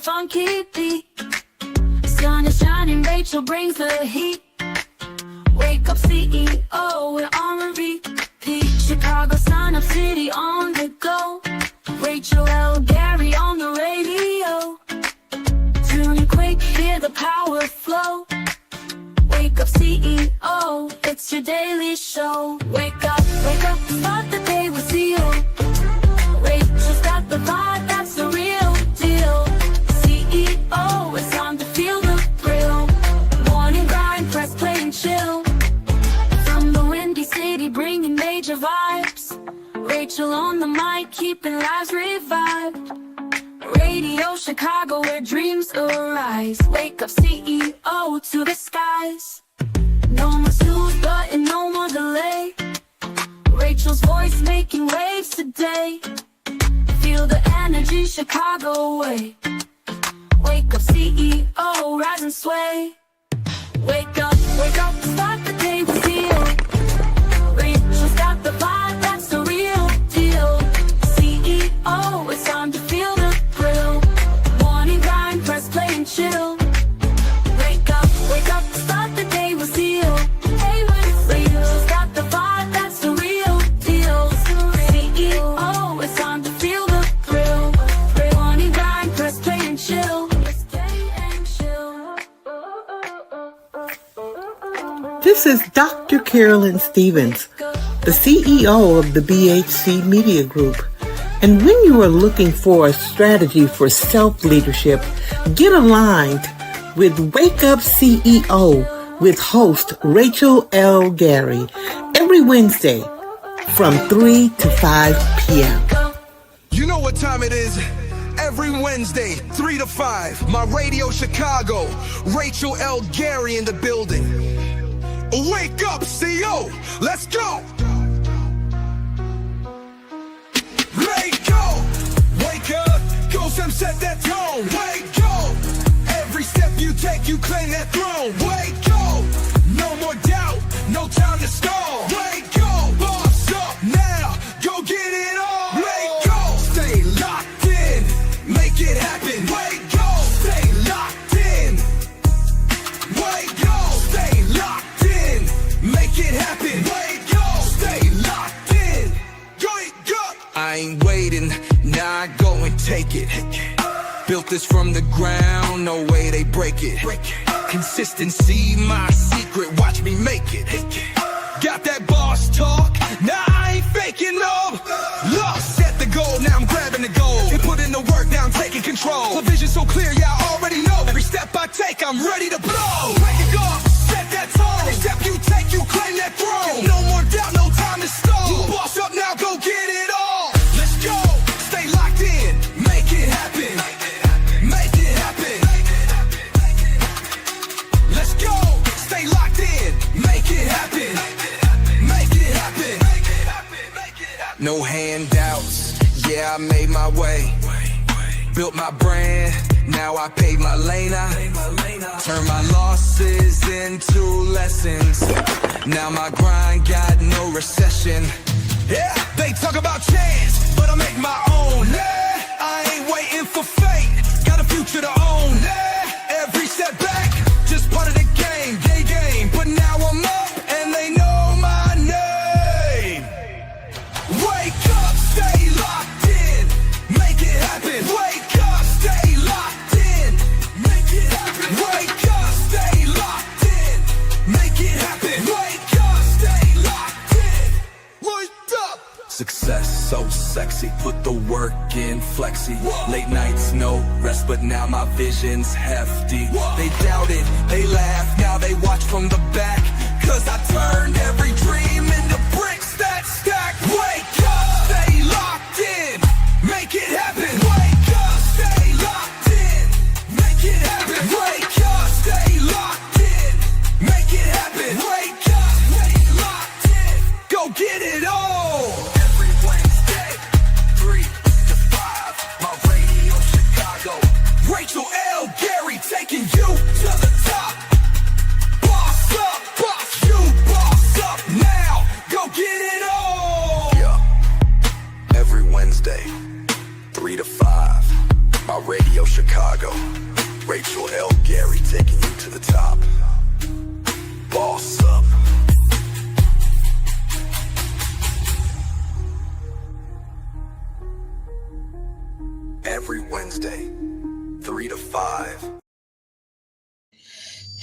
funky beat. Sun is shining, Rachel brings the heat. Wake up CEO, we're on repeat. Chicago, Sun Up City on the go. Rachel L. Gary on the radio. Tune in quick, hear the power flow. Wake up CEO, it's your daily show. Wake up, start the day with CEO. Rachel's got the vibe, that's the real deal. CEO, it's time to feel the thrill. Morning grind, press play and chill. From the Windy City, bringing major vibes. Rachel on the mic, keeping lives revived. Radio Chicago, where dreams arise. Wake up CEO to the skies. No more snooze button, no more delay. Rachel's voice making waves today. Feel the energy Chicago way. Wake up CEO, rise and sway. Wake up, start the day with CEO. Rachel's got the vibe, that's the real deal. CEO, it's time to feel the thrill. Morning grind, press play and chill. Wake up, start the day with CEO. Hey, Rachel's got the vibe, that's the real deal. CEO, it's time to feel the thrill. Morning grind, press play and chill. This is Dr. Carolyn Stevens, the CEO of the BHC Media Group. And when you are looking for a strategy for self-leadership, get aligned with Wake Up CEO with host Rachel L. Gary every Wednesday from 3 to 5 p.m. You know what time it is? Every Wednesday, 3 to 5, my Radio Chicago, Rachel L. Gary in the building. Wake up, CEO, let's go! Wake up, go some set that tone. Wake up, every step you take, you claim that throne. Wake up, no more doubt, no time to stall. Wake up, boss up now, go get it on. Wake up, stay locked in, make it happen. Wake up, stay locked in. Wake up, stay locked in, make it happen. Wake up, stay locked in. Wake up, I ain't waiting, now I go and take it. Built this from the ground, no way they break it. Consistency, my secret, watch me make it. Got that boss talk, now I ain't faking no. Look, set the goal, now I'm grabbing the goal. And put in the work, now I'm taking control. The vision so clear, yeah, I already know. Every step I take, I'm ready to blow. Wake up, set that tone. Every step you take, you claim that throne. No more doubt, no time to stall. You boss up now, go get it all. Let's go, stay locked in, make it happen. Make it happen. Let's go, stay locked in, make it happen. Make it happen. No handouts, yeah, I made my way. Built my brand, now I paved my lane. I turn my losses into lessons. Now my grind got no recession. Yeah, they talk about chance, but I make my own. Yeah, I ain't waiting for fate, got a future to own. Yeah, every setback, just part of the game, game. But now I'm up, and they know my name. Wake up, stay locked in, make it happen. Wake up, stay locked in, make it happen. Wake up, stay locked in, make it happen. Wake up, stay locked in. Wake up. Success so sexy, put the work in flexi. Late nights, no rest, but now my vision's hefty. They doubted, they laughed, now they watch from the back. Cause I turned every dream into bricks that stack. Wake up, stay locked in, make it happen. Wake up, stay locked in, make it happen. Wake up, stay locked in, make it happen. Wake up, stay locked in, go get it all. Every Wednesday, 3 to 5, my Radio Chicago. Rachel L. Gary taking you to the top. Boss up, boss you, boss up now, go get it all. Yeah, every Wednesday, 3 to 5, my Radio Chicago.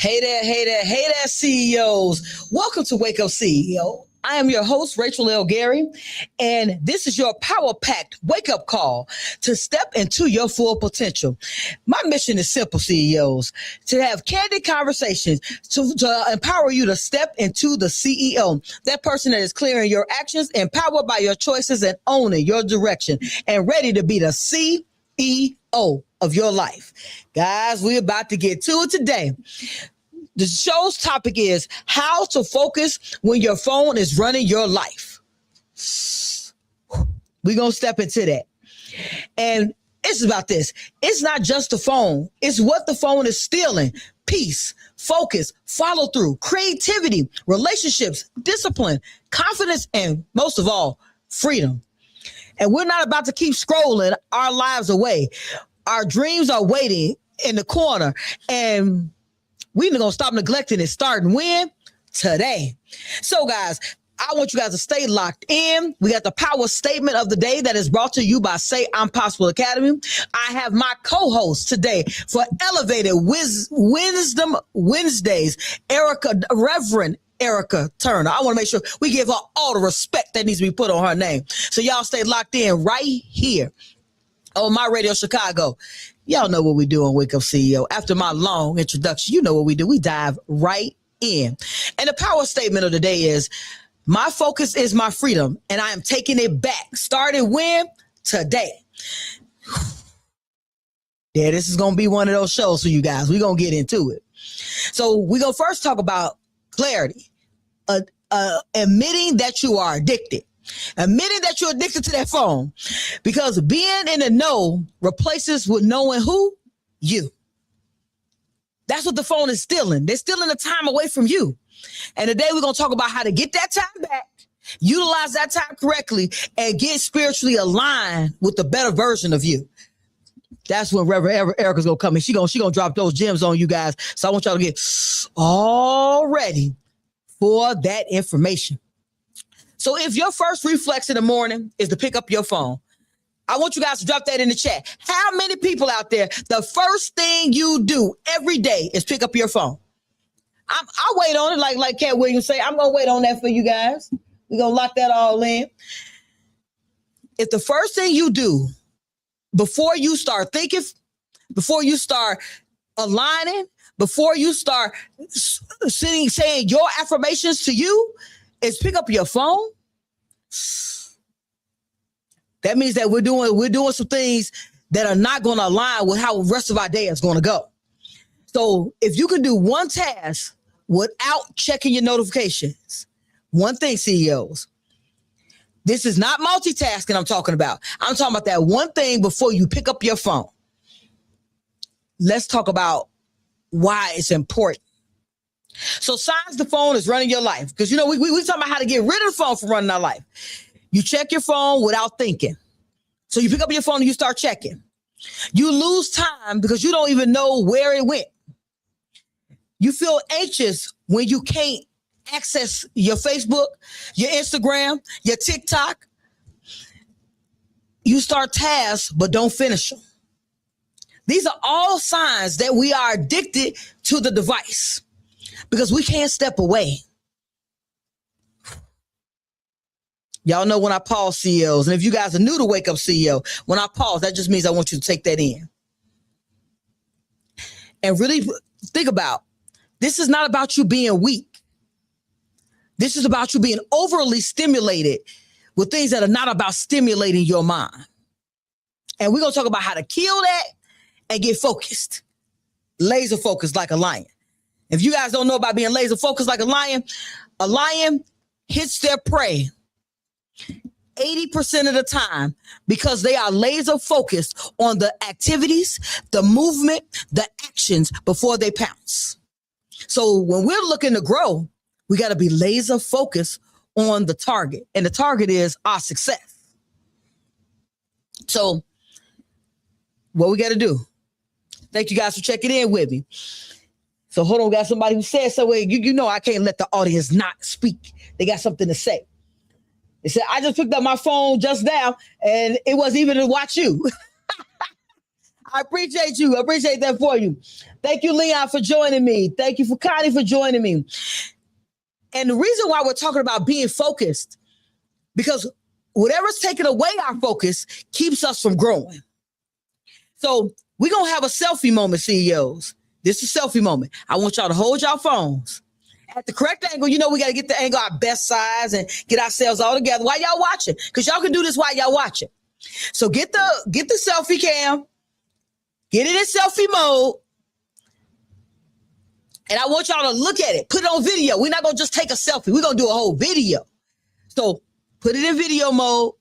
Hey there, hey there, hey there, CEOs. Welcome to Wake Up CEO. I am your host, Rachel L. Gary, and this is your power-packed wake-up call to step into your full potential. My mission is simple, CEOs, to have candid conversations to empower you to step into the CEO, that person that is clear in your actions, empowered by your choices, and owning your direction, and ready to be the CEO of your life. Guys, we're about to get to it today. The show's topic is how to focus when your phone is running your life. We're going to step into that. And it's about this. It's not just the phone. It's what the phone is stealing. Peace, focus, follow through, creativity, relationships, discipline, confidence, and most of all, freedom. And we're not about to keep scrolling our lives away. Our dreams are waiting in the corner, and we're going to stop neglecting it starting when? Today. So, guys, I want you guys to stay locked in. We got the power statement of the day that is brought to you by Say I'm Possible Academy. I have my co-host today for Elevated Wisdom Wednesdays, Reverend Erica Turner. I want to make sure we give her all the respect that needs to be put on her name. So y'all stay locked in right here on My Radio Chicago. Y'all know what we do on Wake Up CEO. After my long introduction, you know what we do. We dive right in. And the power statement of the day is, my focus is my freedom, and I am taking it back. Starting when? Today. Yeah, this is going to be one of those shows for you guys. We're going to get into it. So we're going to first talk about clarity. Admitting that you are addicted. Admitting that you're addicted to that phone, because being in the know replaces with knowing who? You. That's what the phone is stealing. They're stealing the time away from you. And today we're going to talk about how to get that time back, utilize that time correctly, and get spiritually aligned with the better version of you. That's when Reverend Erica's going to come in. She going to drop those gems on you guys. So I want y'all to get all ready for that information. So if your first reflex in the morning is to pick up your phone, I want you guys to drop that in the chat. How many people out there, the first thing you do every day is pick up your phone? I'll wait on it, like Cat Williams say. I'm going to wait on that for you guys. We're going to lock that all in. If the first thing you do before you start thinking, before you start aligning, before you start saying your affirmations to you, is pick up your phone, that means that we're doing some things that are not going to align with how the rest of our day is going to go. So if you can do one task without checking your notifications, one thing, CEOs, this is not multitasking I'm talking about. I'm talking about that one thing before you pick up your phone. Let's talk about why it's important. So signs the phone is running your life. Because, we talking about how to get rid of the phone from running our life. You check your phone without thinking. So you pick up your phone and you start checking. You lose time because you don't even know where it went. You feel anxious when you can't access your Facebook, your Instagram, your TikTok. You start tasks but don't finish them. These are all signs that we are addicted to the device, because we can't step away. Y'all know when I pause, CEOs, and if you guys are new to Wake Up CEO, when I pause, that just means I want you to take that in. And really think about, this is not about you being weak. This is about you being overly stimulated with things that are not about stimulating your mind. And we're going to talk about how to kill that and get focused. Laser focused like a lion. If you guys don't know about being laser focused like a lion hits their prey 80% of the time because they are laser focused on the activities, the movement, the actions before they pounce. So when we're looking to grow, we got to be laser focused on the target, and the target is our success. So what we got to do? Thank you guys for checking in with me. So hold on, we got somebody who said so. You know I can't let the audience not speak. They got something to say. They said, I just picked up my phone just now, and it wasn't even to watch you. I appreciate you. I appreciate that for you. Thank you, Leon, for joining me. Thank you for Connie for joining me. And the reason why we're talking about being focused, because whatever's taking away our focus keeps us from growing. So we're going to have a selfie moment, CEOs. This is a selfie moment. I want y'all to hold y'all phones at the correct angle. You know, we got to get the angle our best size and get ourselves all together while y'all watching, because y'all can do this while y'all watching. So get the selfie cam, get it in selfie mode. And I want y'all to look at it, put it on video. We're not going to just take a selfie. We're going to do a whole video. So put it in video mode.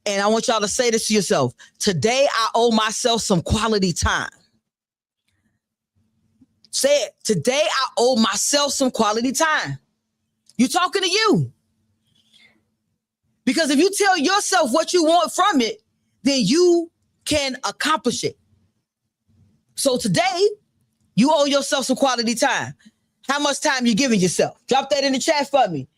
And I want y'all to say this to yourself. Today, I owe myself some quality time. Say it. Today, I owe myself some quality time. You're talking to you. Because if you tell yourself what you want from it, then you can accomplish it. So today, you owe yourself some quality time. How much time you giving yourself? Drop that in the chat for me.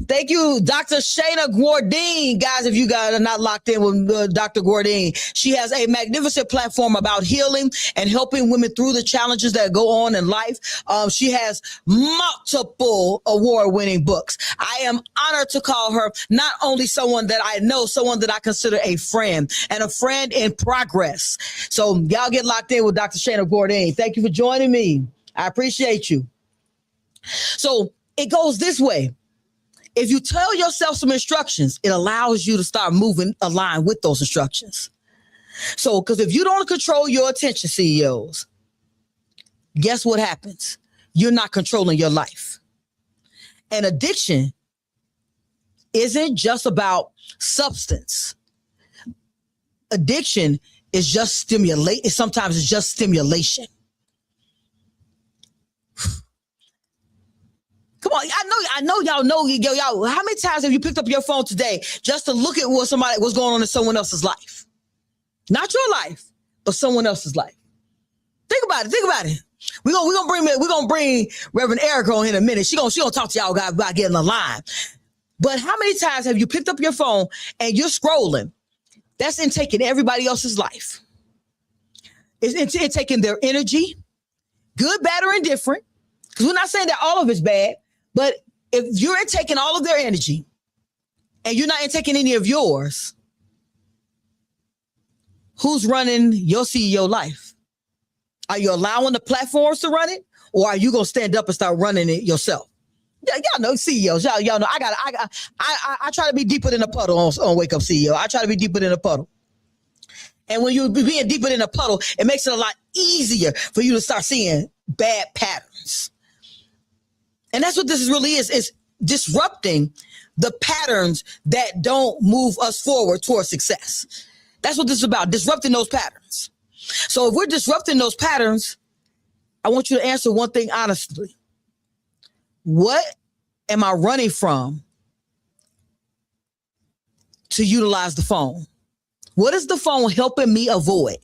Thank you, Dr. Shayna Gordine. Guys, if you guys are not locked in with Dr. Gordine, she has a magnificent platform about healing and helping women through the challenges that go on in life. She has multiple award-winning books. I am honored to call her not only someone that I know, someone that I consider a friend and a friend in progress. So y'all get locked in with Dr. Shayna Gordine. Thank you for joining me. I appreciate you. So it goes this way. If you tell yourself some instructions, it allows you to start moving aligned with those instructions. So, because if you don't control your attention, CEOs, guess what happens? You're not controlling your life. And addiction isn't just about substance. Addiction is just stimulate. Sometimes it's just stimulation. Come on, I know y'all know, y'all. How many times have you picked up your phone today just to look at what's going on in someone else's life? Not your life, but someone else's life. Think about it. We're gonna bring Reverend Erica on in a minute. She gonna talk to y'all about getting a line. But how many times have you picked up your phone and you're scrolling? That's in taking everybody else's life. It's in taking their energy, good, bad, or indifferent. Because we're not saying that all of it's bad. But if you're taking all of their energy and you're not taking any of yours, who's running your CEO life? Are you allowing the platforms to run it, or are you going to stand up and start running it yourself? Yeah, y'all know CEOs. Y'all know I try to be deeper than a puddle on Wake Up CEO. I try to be deeper than a puddle. And when you're being deeper than a puddle, it makes it a lot easier for you to start seeing bad patterns. And that's what this really is. It's disrupting the patterns that don't move us forward towards success. That's what this is about, disrupting those patterns. So if we're disrupting those patterns, I want you to answer one thing honestly. What am I running from to utilize the phone? What is the phone helping me avoid?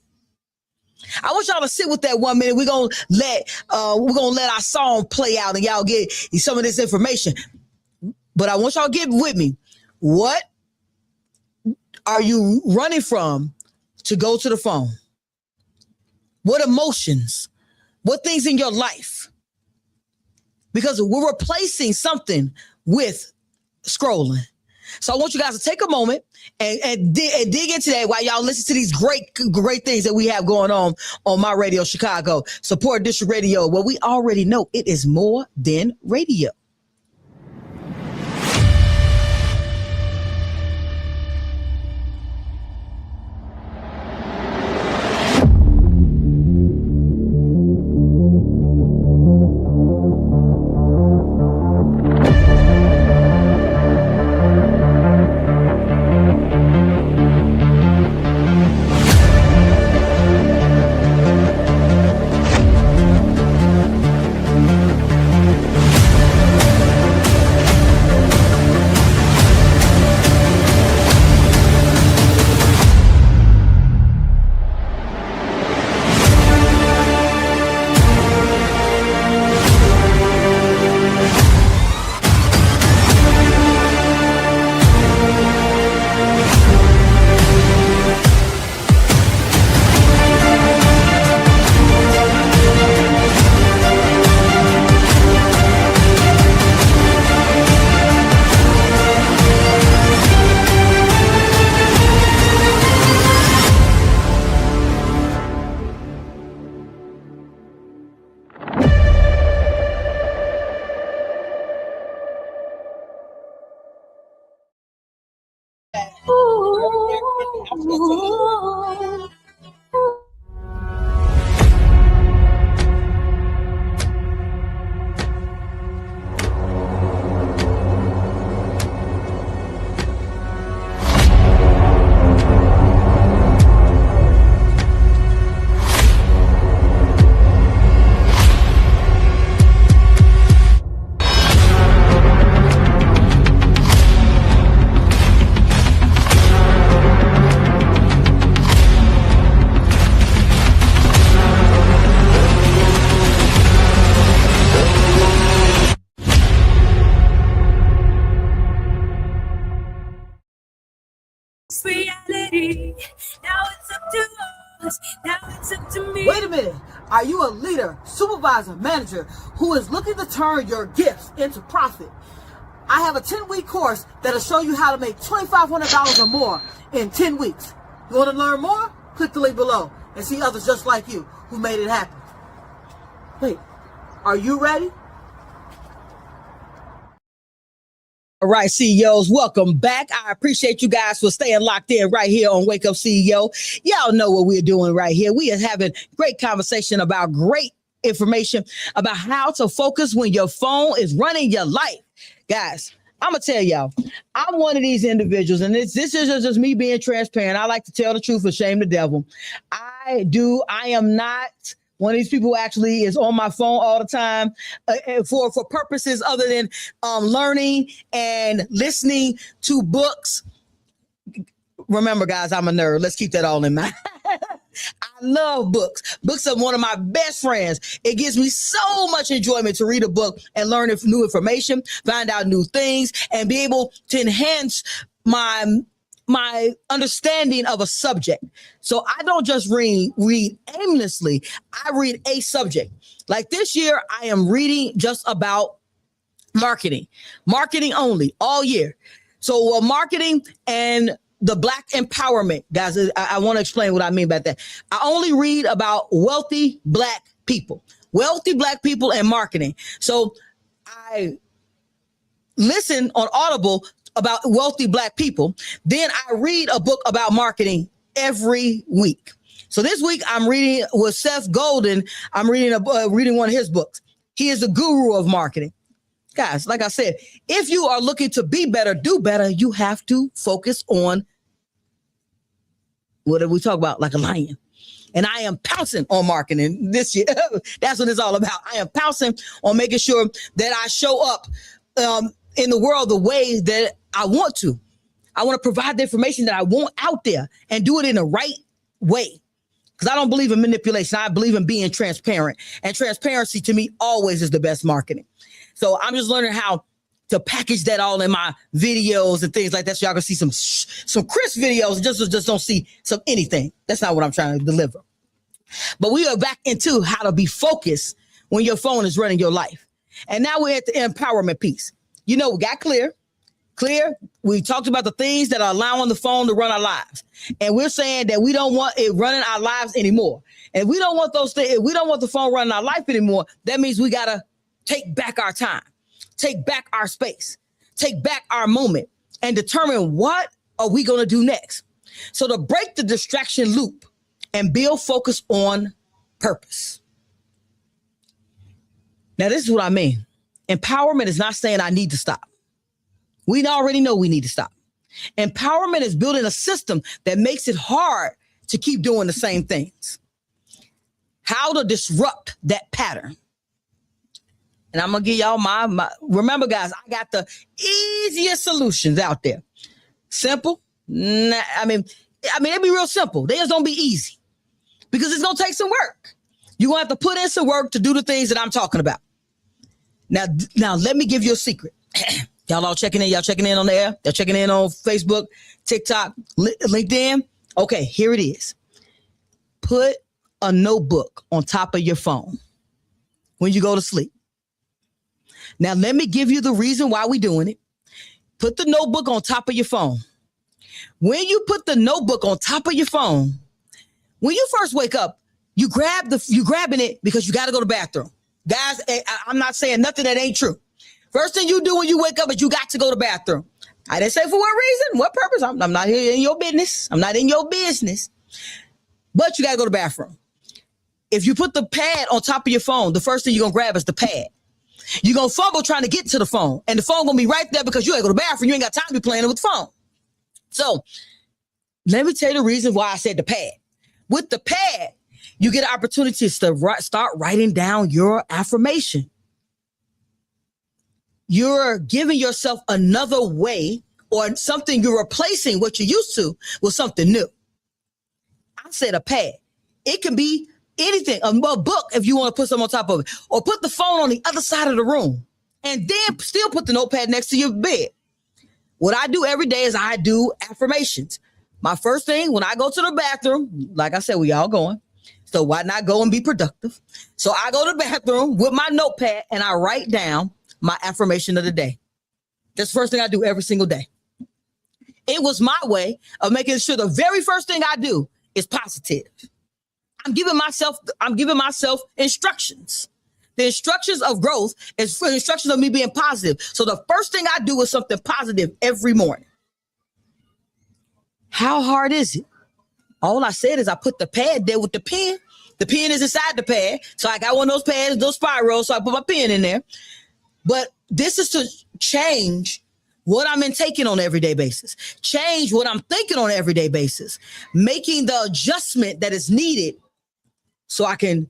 I want y'all to sit with that 1 minute. We're gonna let our song play out and y'all get some of this information. But I want y'all to get with me. What are you running from to go to the phone? What emotions? What things in your life? Because we're replacing something with scrolling. So I want you guys to take a moment and dig into that while y'all listen to these great things that we have going on My Radio Chicago, Support District Radio, where we already know it is more than radio. Are you a leader, supervisor, manager who is looking to turn your gifts into profit? I have a 10-week course that'll show you how to make $2,500 or more in 10 weeks. You want to learn more? Click the link below and see others just like you who made it happen. Wait, are you ready? All right, CEOs, welcome back. I appreciate you guys for staying locked in right here on Wake Up CEO. Y'all know what we're doing right here. We are having great conversation about great information about how to focus when your phone is running your life. Guys, I'm going to tell y'all, I'm one of these individuals, and this is just me being transparent. I like to tell the truth and shame the devil. I am not one of these people who actually is on my phone all the time for purposes other than learning and listening to books. Remember, guys, I'm a nerd. Let's keep that all in mind. I love books. Books are one of my best friends. It gives me so much enjoyment to read a book and learn new information, find out new things, and be able to enhance my understanding of a subject. So I don't just read aimlessly. I read a subject. Like this year, I am reading just about marketing only all year. So marketing and the Black empowerment, guys, I want to explain what I mean by that. I only read about wealthy Black people and marketing. So I listen on Audible about wealthy Black people. Then I read a book about marketing every week. So this week I'm reading with Seth Godin. I'm reading one of his books. He is the guru of marketing. Guys, like I said, if you are looking to be better, do better, you have to focus on what did we talk about? Like a lion. And I am pouncing on marketing this year. That's what it's all about. I am pouncing on making sure that I show up in the world the way that I want to. I want to provide the information that I want out there and do it in the right way. Because I don't believe in manipulation. I believe in being transparent. And transparency to me always is the best marketing. So I'm just learning how to package that all in my videos and things like that. So y'all can see some crisp videos. Just don't see some anything. That's not what I'm trying to deliver. But we are back into how to be focused when your phone is running your life. And now we're at the empowerment piece. You know, we got clear. We talked about the things that are allowing the phone to run our lives. And we're saying that we don't want it running our lives anymore. And we don't want those things. If we don't want the phone running our life anymore, that means we got to take back our time, take back our space, take back our moment, and determine what are we going to do next. So to break the distraction loop and build focus on purpose. Now, this is what I mean. Empowerment is not saying I need to stop. We already know we need to stop. Empowerment is building a system that makes it hard to keep doing the same things. How to disrupt that pattern. And I'm going to give y'all my, remember guys, I got the easiest solutions out there. Simple. I mean, it'd be real simple. They just don't be easy because it's going to take some work. You're going to have to put in some work to do the things that I'm talking about. Now let me give you a secret. Y'all all checking in. Y'all checking in on the air. Y'all checking in on Facebook, TikTok, LinkedIn. Okay, here it is. Put a notebook on top of your phone when you go to sleep. Now, let me give you the reason why we're doing it. Put the notebook on top of your phone. When you put the notebook on top of your phone, when you first wake up, you grabbing it because you got to go to the bathroom. Guys, I'm not saying nothing that ain't true. First thing you do when you wake up is you got to go to the bathroom. I didn't say for what reason, what purpose. I'm not here in your business. I'm not in your business. But you got to go to the bathroom. If you put the pad on top of your phone, the first thing you're going to grab is the pad. You're going to fumble trying to get to the phone. And the phone going to be right there because you ain't go to the bathroom. You ain't got time to be playing with the phone. So let me tell you the reason why I said the pad. With the pad, you get an opportunity to start writing down your affirmation. You're giving yourself another way or something. You're replacing what you used to with something new. I said a pad. It can be anything, a book if you want to put something on top of it, or put the phone on the other side of the room and then still put the notepad next to your bed. What I do every day is I do affirmations. My first thing when I go to the bathroom, like I said, we all going. So why not go and be productive? So I go to the bathroom with my notepad and I write down my affirmation of the day. That's the first thing I do every single day. It was my way of making sure the very first thing I do is positive. I'm giving myself instructions. The instructions of growth is for instructions of me being positive. So the first thing I do is something positive every morning. How hard is it? All I said is I put the pad there with the pen. The pen is inside the pad. So I got one of those pads, those spirals. So I put my pen in there. But this is to change what I'm taking on an everyday basis. Change what I'm thinking on an everyday basis. Making the adjustment that is needed so I can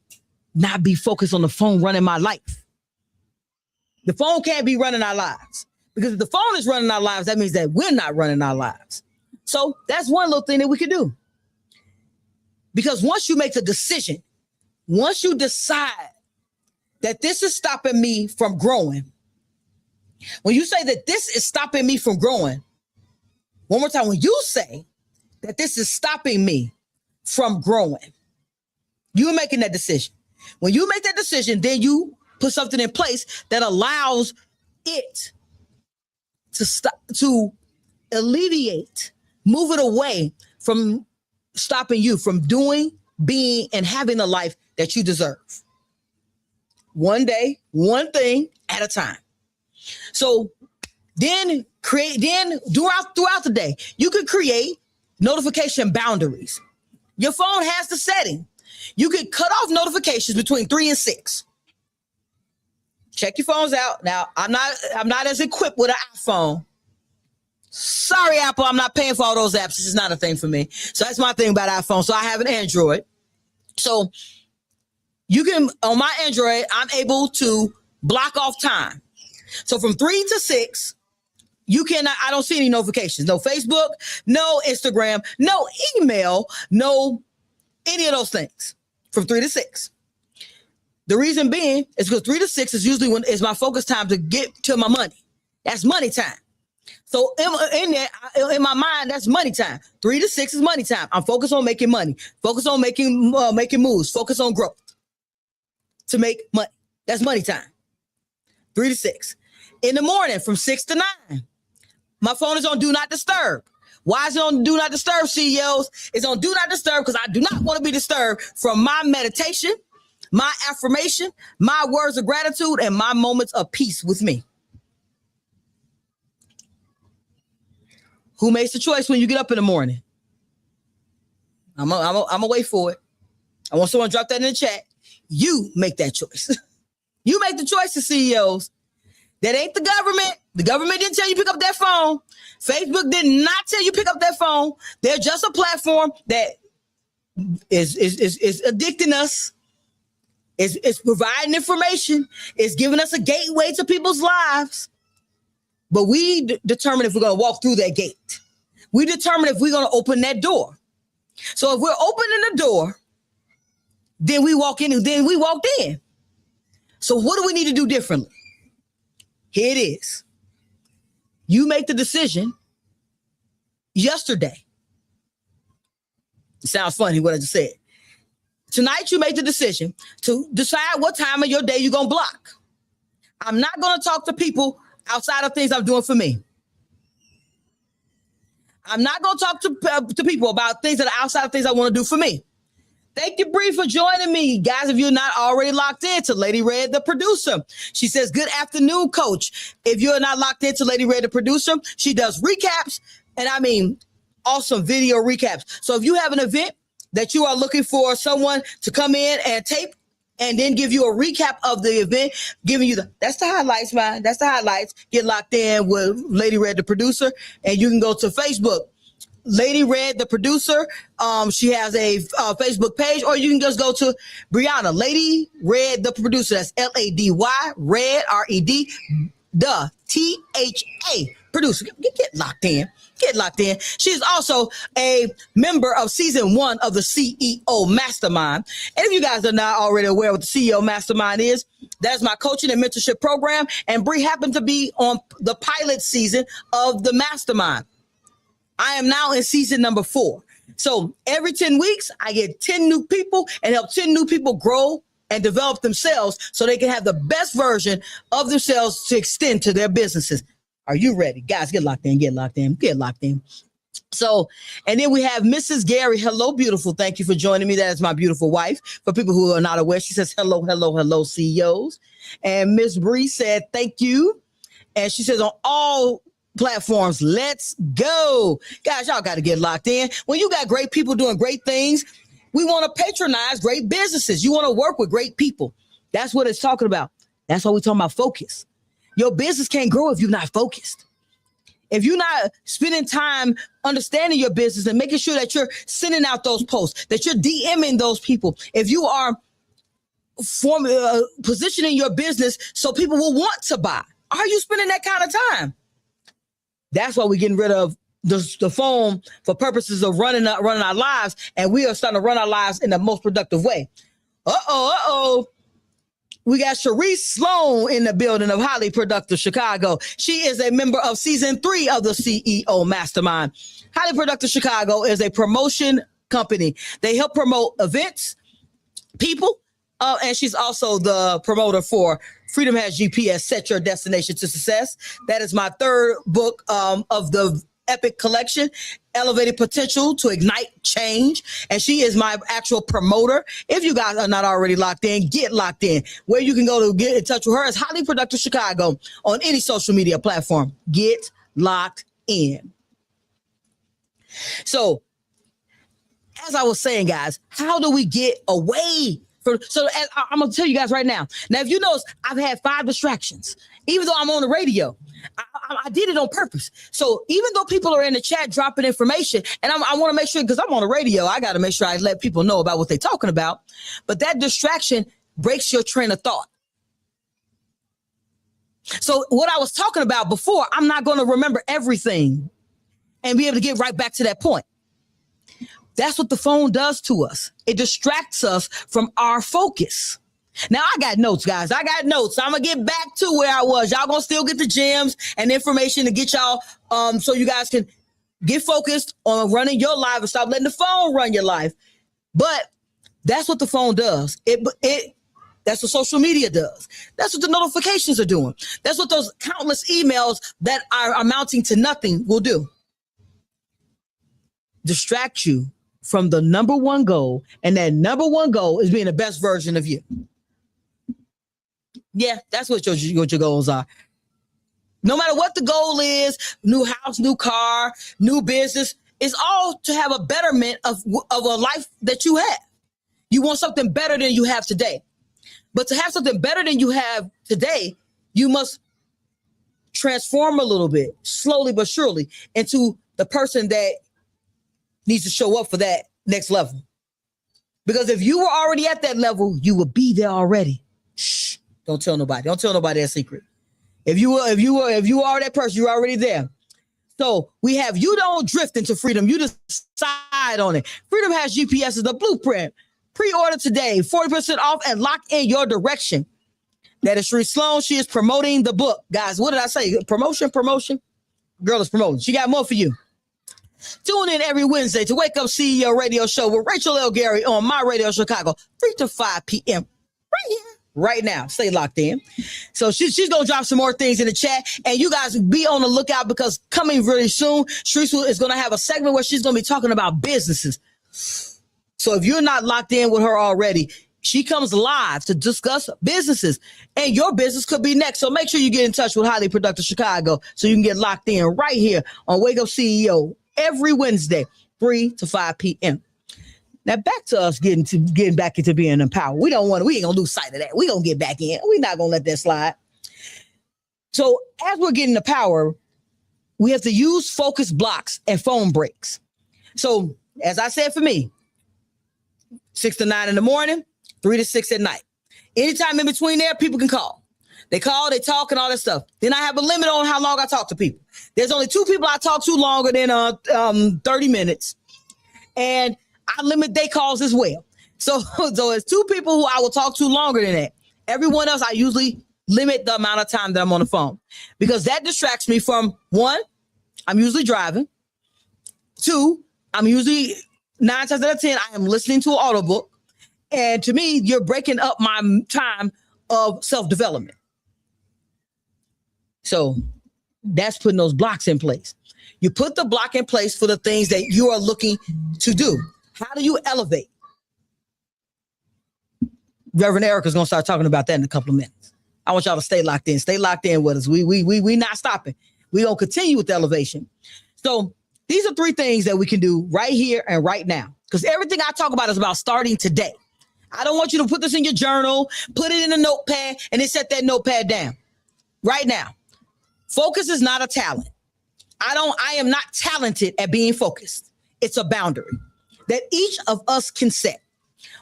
not be focused on the phone running my life. The phone can't be running our lives. Because if the phone is running our lives, that means that we're not running our lives. So that's one little thing that we can do. Because once you make the decision, once you decide that this is stopping me from growing, when you say that this is stopping me from growing, one more time, when you say that this is stopping me from growing, you're making that decision. When you make that decision, then you put something in place that allows it to stop, to alleviate, move it away from stopping you from doing, being, and having the life that you deserve. One day, one thing at a time. So then throughout the day, you can create notification boundaries. Your phone has the setting. You can cut off notifications between 3 and 6. Check your phones out. Now, I'm not as equipped with an iPhone. Sorry, Apple, I'm not paying for all those apps. This is not a thing for me. So that's my thing about iPhone. So I have an Android. So you can, on my Android, I'm able to block off time. So from 3 to 6, I don't see any notifications. No Facebook, no Instagram, no email, no any of those things from 3 to 6. The reason being is because 3 to 6 is usually when is my focus time to get to my money. That's money time. So in my mind, that's money time. 3 to 6 is money time. I'm focused on making money, focused on making moves, focused on growth to make money. That's money time. 3 to 6. In the morning from 6 to 9, my phone is on do not disturb. Why is it on do not disturb, CEOs? It's on do not disturb because I do not want to be disturbed from my meditation, my affirmation, my words of gratitude, and my moments of peace with me. Who makes the choice when you get up in the morning? I'm gonna wait for it. I want someone to drop that in the chat. You make that choice. You make the choice to CEOs. That ain't the government. The government didn't tell you pick up that phone. Facebook did not tell you pick up that phone. They're just a platform that is addicting us. It's providing information. It's giving us a gateway to people's lives. But we determine if we're going to walk through that gate. We determine if we're going to open that door. So if we're opening the door, then we walk in, and then we walked in. So what do we need to do differently? Here it is. You make the decision yesterday. It sounds funny what I just said. Tonight, you make the decision to decide what time of your day you're going to block. I'm not going to talk to people outside of things I'm doing for me. I'm not going to talk to people about things that are outside of things I want to do for me. Thank you, Bree, for joining me. Guys, if you're not already locked into Lady Red, the producer, she says, good afternoon, coach. If you're not locked into Lady Red, the producer, she does recaps, and I mean, awesome video recaps. So if you have an event that you are looking for someone to come in and tape and then give you a recap of the event, giving you that's the highlights, man. That's the highlights. Get locked in with Lady Red, the producer, and you can go to Facebook. Lady Red, the producer, she has a Facebook page, or you can just go to Brianna, Lady Red, the producer. That's L-A-D-Y, Red, R-E-D, the T-H-A, producer. Get locked in. Get locked in. She's also a member of season 1 of the CEO Mastermind. And if you guys are not already aware what the CEO Mastermind is, that's my coaching and mentorship program. And Bree happened to be on the pilot season of the Mastermind. I am now in season number 4. So every 10 weeks, I get 10 new people and help 10 new people grow and develop themselves so they can have the best version of themselves to extend to their businesses. Are you ready? Guys, get locked in, get locked in, get locked in. So, and then we have Mrs. Gary. Hello, beautiful. Thank you for joining me. That is my beautiful wife. For people who are not aware, she says, hello, hello, hello, CEOs. And Miss Bree said, thank you. And she says, on all platforms, let's go. Guys, y'all got to get locked in. When you got great people doing great things, we want to patronize great businesses. You want to work with great people. That's what it's talking about. That's why we're talking about focus. Your business can't grow if you're not focused. If you're not spending time understanding your business and making sure that you're sending out those posts, that you're DMing those people, if you are positioning your business so people will want to buy, are you spending that kind of time? That's why we're getting rid of the phone for purposes of running our lives, and we are starting to run our lives in the most productive way. We got Sharice Sloan in the building of Highly Productive Chicago. She is a member of season 3 of the CEO Mastermind. Highly Productive Chicago is a promotion company. They help promote events, people, and she's also the promoter for Freedom Has GPS, Set Your Destination to Success. That is my 3rd book of the epic collection, Elevated Potential to Ignite Change. And she is my actual promoter. If you guys are not already locked in, get locked in. Where you can go to get in touch with her is Highly Productive Chicago on any social media platform. Get locked in. So, as I was saying, guys, how do we get away from? So, I'm going to tell you guys right now. Now, if you notice, I've had 5 distractions. Even though I'm on the radio, I did it on purpose. So even though people are in the chat dropping information, and I want to make sure, because I'm on the radio, I got to make sure I let people know about what they're talking about. But that distraction breaks your train of thought. So what I was talking about before, I'm not going to remember everything and be able to get right back to that point. That's what the phone does to us. It distracts us from our focus. Now, I got notes, guys. I got notes. I'm going to get back to where I was. Y'all going to still get the gems and information to get y'all so you guys can get focused on running your life and stop letting the phone run your life. But that's what the phone does. That's what social media does. That's what the notifications are doing. That's what those countless emails that are amounting to nothing will do. Distract you from the number one goal. And that number one goal is being the best version of you. Yeah, that's what your goals are. No matter what the goal is, new house, new car, new business, it's all to have a betterment of a life that you have. You want something better than you have today. But to have something better than you have today, you must transform a little bit, slowly but surely, into the person that needs to show up for that next level. Because if you were already at that level, you would be there already. Shh. Don't tell nobody. Don't tell nobody that secret. If you are that person, you're already there. So we have, you don't drift into freedom. You decide on it. Freedom Has GPS is the blueprint. Pre-order today, 40% off, and lock in your direction. That is Sharice Sloan. She is promoting the book. Guys, what did I say? Promotion. Girl is promoting. She got more for you. Tune in every Wednesday to Wake Up CEO Radio Show with Rachel L. Gary on My Radio Chicago, 3 to 5 p.m. right here. Right now, stay locked in. So she's going to drop some more things in the chat, and you guys be on the lookout, because coming really soon, Sharice is going to have a segment where she's going to be talking about businesses. So if you're not locked in with her already, she comes live to discuss businesses, and your business could be next. So make sure you get in touch with Highly Productive Chicago so you can get locked in right here on Wake Up CEO every Wednesday, 3 to 5 p.m. Now back to us getting back into being empowered. We ain't gonna lose sight of that. We gonna get back in. We're not gonna let that slide. So as we're getting the power, we have to use focus blocks and phone breaks. So as I said, for me, 6 to 9 in the morning, 3 to 6 at night. Anytime in between there, people can call. They call, they talk, and all that stuff. Then I have a limit on how long I talk to people. There's only 2 people I talk to longer than 30 minutes. And I limit their calls as well. So it's 2 people who I will talk to longer than that. Everyone else, I usually limit the amount of time that I'm on the phone, because that distracts me from, 1, I'm usually driving. 2, I'm usually 9 times out of 10, I am listening to an audiobook. And to me, you're breaking up my time of self-development. So that's putting those blocks in place. You put the block in place for the things that you are looking to do. How do you elevate? Reverend Erica's going to start talking about that in a couple of minutes. I want y'all to stay locked in. Stay locked in with us. We not stopping. We going to continue with the elevation. So these are 3 things that we can do right here and right now. Because everything I talk about is about starting today. I don't want you to put this in your journal, put it in a notepad, and then set that notepad down. Right now. Focus is not a talent. I am not talented at being focused. It's a boundary that each of us can set.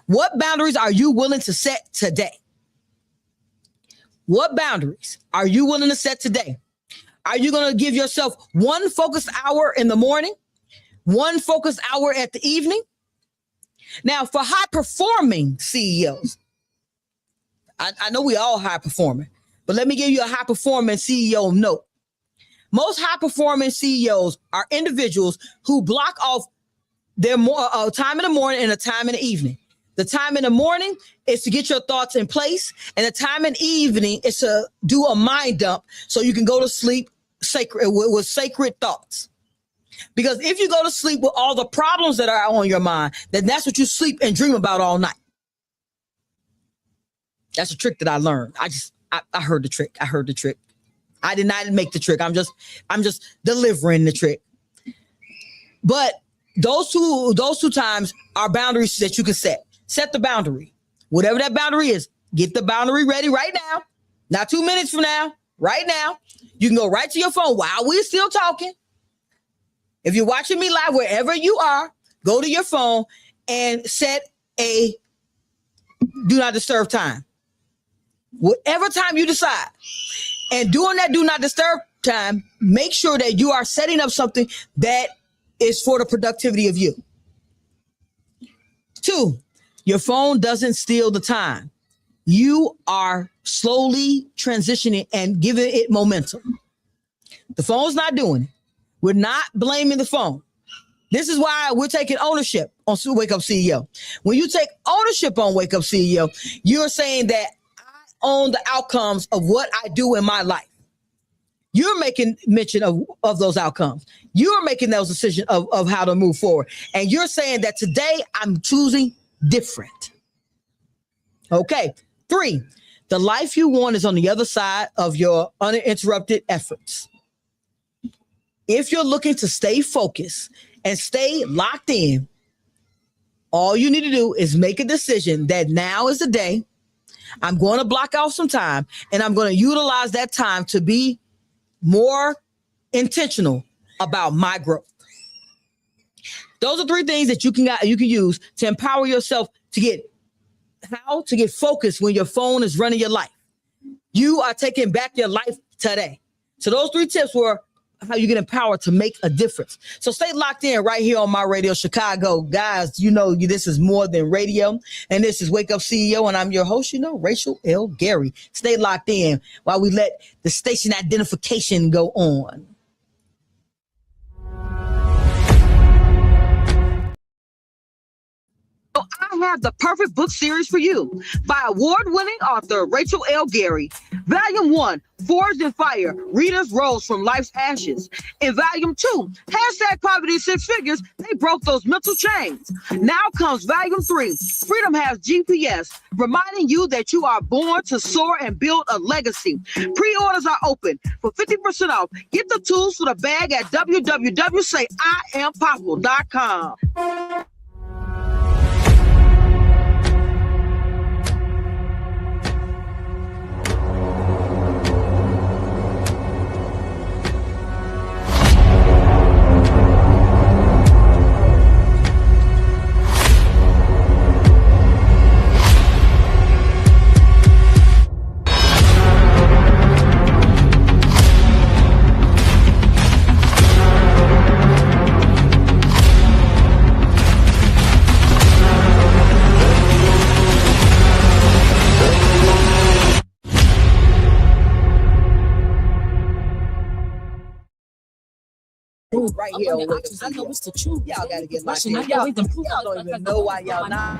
What boundaries are you willing to set today? What boundaries are you willing to set today? Are you going to give yourself 1 focused hour in the morning, 1 focused hour at the evening? Now, for high performing CEOs, I know we all high performing, but let me give you a high performing CEO note. Most high performing CEOs are individuals who block off their time in the morning and a time in the evening. The time in the morning is to get your thoughts in place, and the time in the evening is to do a mind dump so you can go to sleep with sacred thoughts. Because if you go to sleep with all the problems that are on your mind, then that's what you sleep and dream about all night. That's a trick that I learned. I heard the trick. I did not make the trick. I'm just delivering the trick. But those two times are boundaries that you can set. Set the boundary. Whatever that boundary is, get the boundary ready right now. Not 2 minutes from now, right now. You can go right to your phone while we're still talking. If you're watching me live, wherever you are, go to your phone and set a do not disturb time. Whatever time you decide. And during that do not disturb time, make sure that you are setting up something that is for the productivity of you. 2, your phone doesn't steal the time. You are slowly transitioning and giving it momentum. The phone's not doing it. We're not blaming the phone. This is why we're taking ownership on Wake Up CEO. When you take ownership on Wake Up CEO, you're saying that I own the outcomes of what I do in my life. You're making mention of those outcomes. You're making those decisions of how to move forward. And you're saying that today I'm choosing different. Okay. 3, the life you want is on the other side of your uninterrupted efforts. If you're looking to stay focused and stay locked in, all you need to do is make a decision that now is the day. I'm going to block off some time, and I'm going to utilize that time to be more intentional about my growth. Those are 3 things that you can use to empower yourself to get focused when your phone is running your life. You are taking back your life today. So those 3 tips were how you get empowered to make a difference. So stay locked in right here on My Radio Chicago. Guys, this is more than radio. And this is Wake Up CEO. And I'm your host, Rachel L. Gary. Stay locked in while we let the station identification go on. So I have the perfect book series for you by award-winning author Rachel L. Gary. Volume 1, Forged in Fire, Readers Rose from Life's Ashes. In Volume 2, #Poverty 6 Figures, They Broke Those Mental Chains. Now comes Volume 3, Freedom Has GPS, reminding you that you are born to soar and build a legacy. Pre-orders are open for 50% off. Get the tools for the bag at www.sayiampossible.com. truth right here. I know it's the truth. Y'all gotta get locked in. I know it's the truth. Y'all don't even know why y'all not.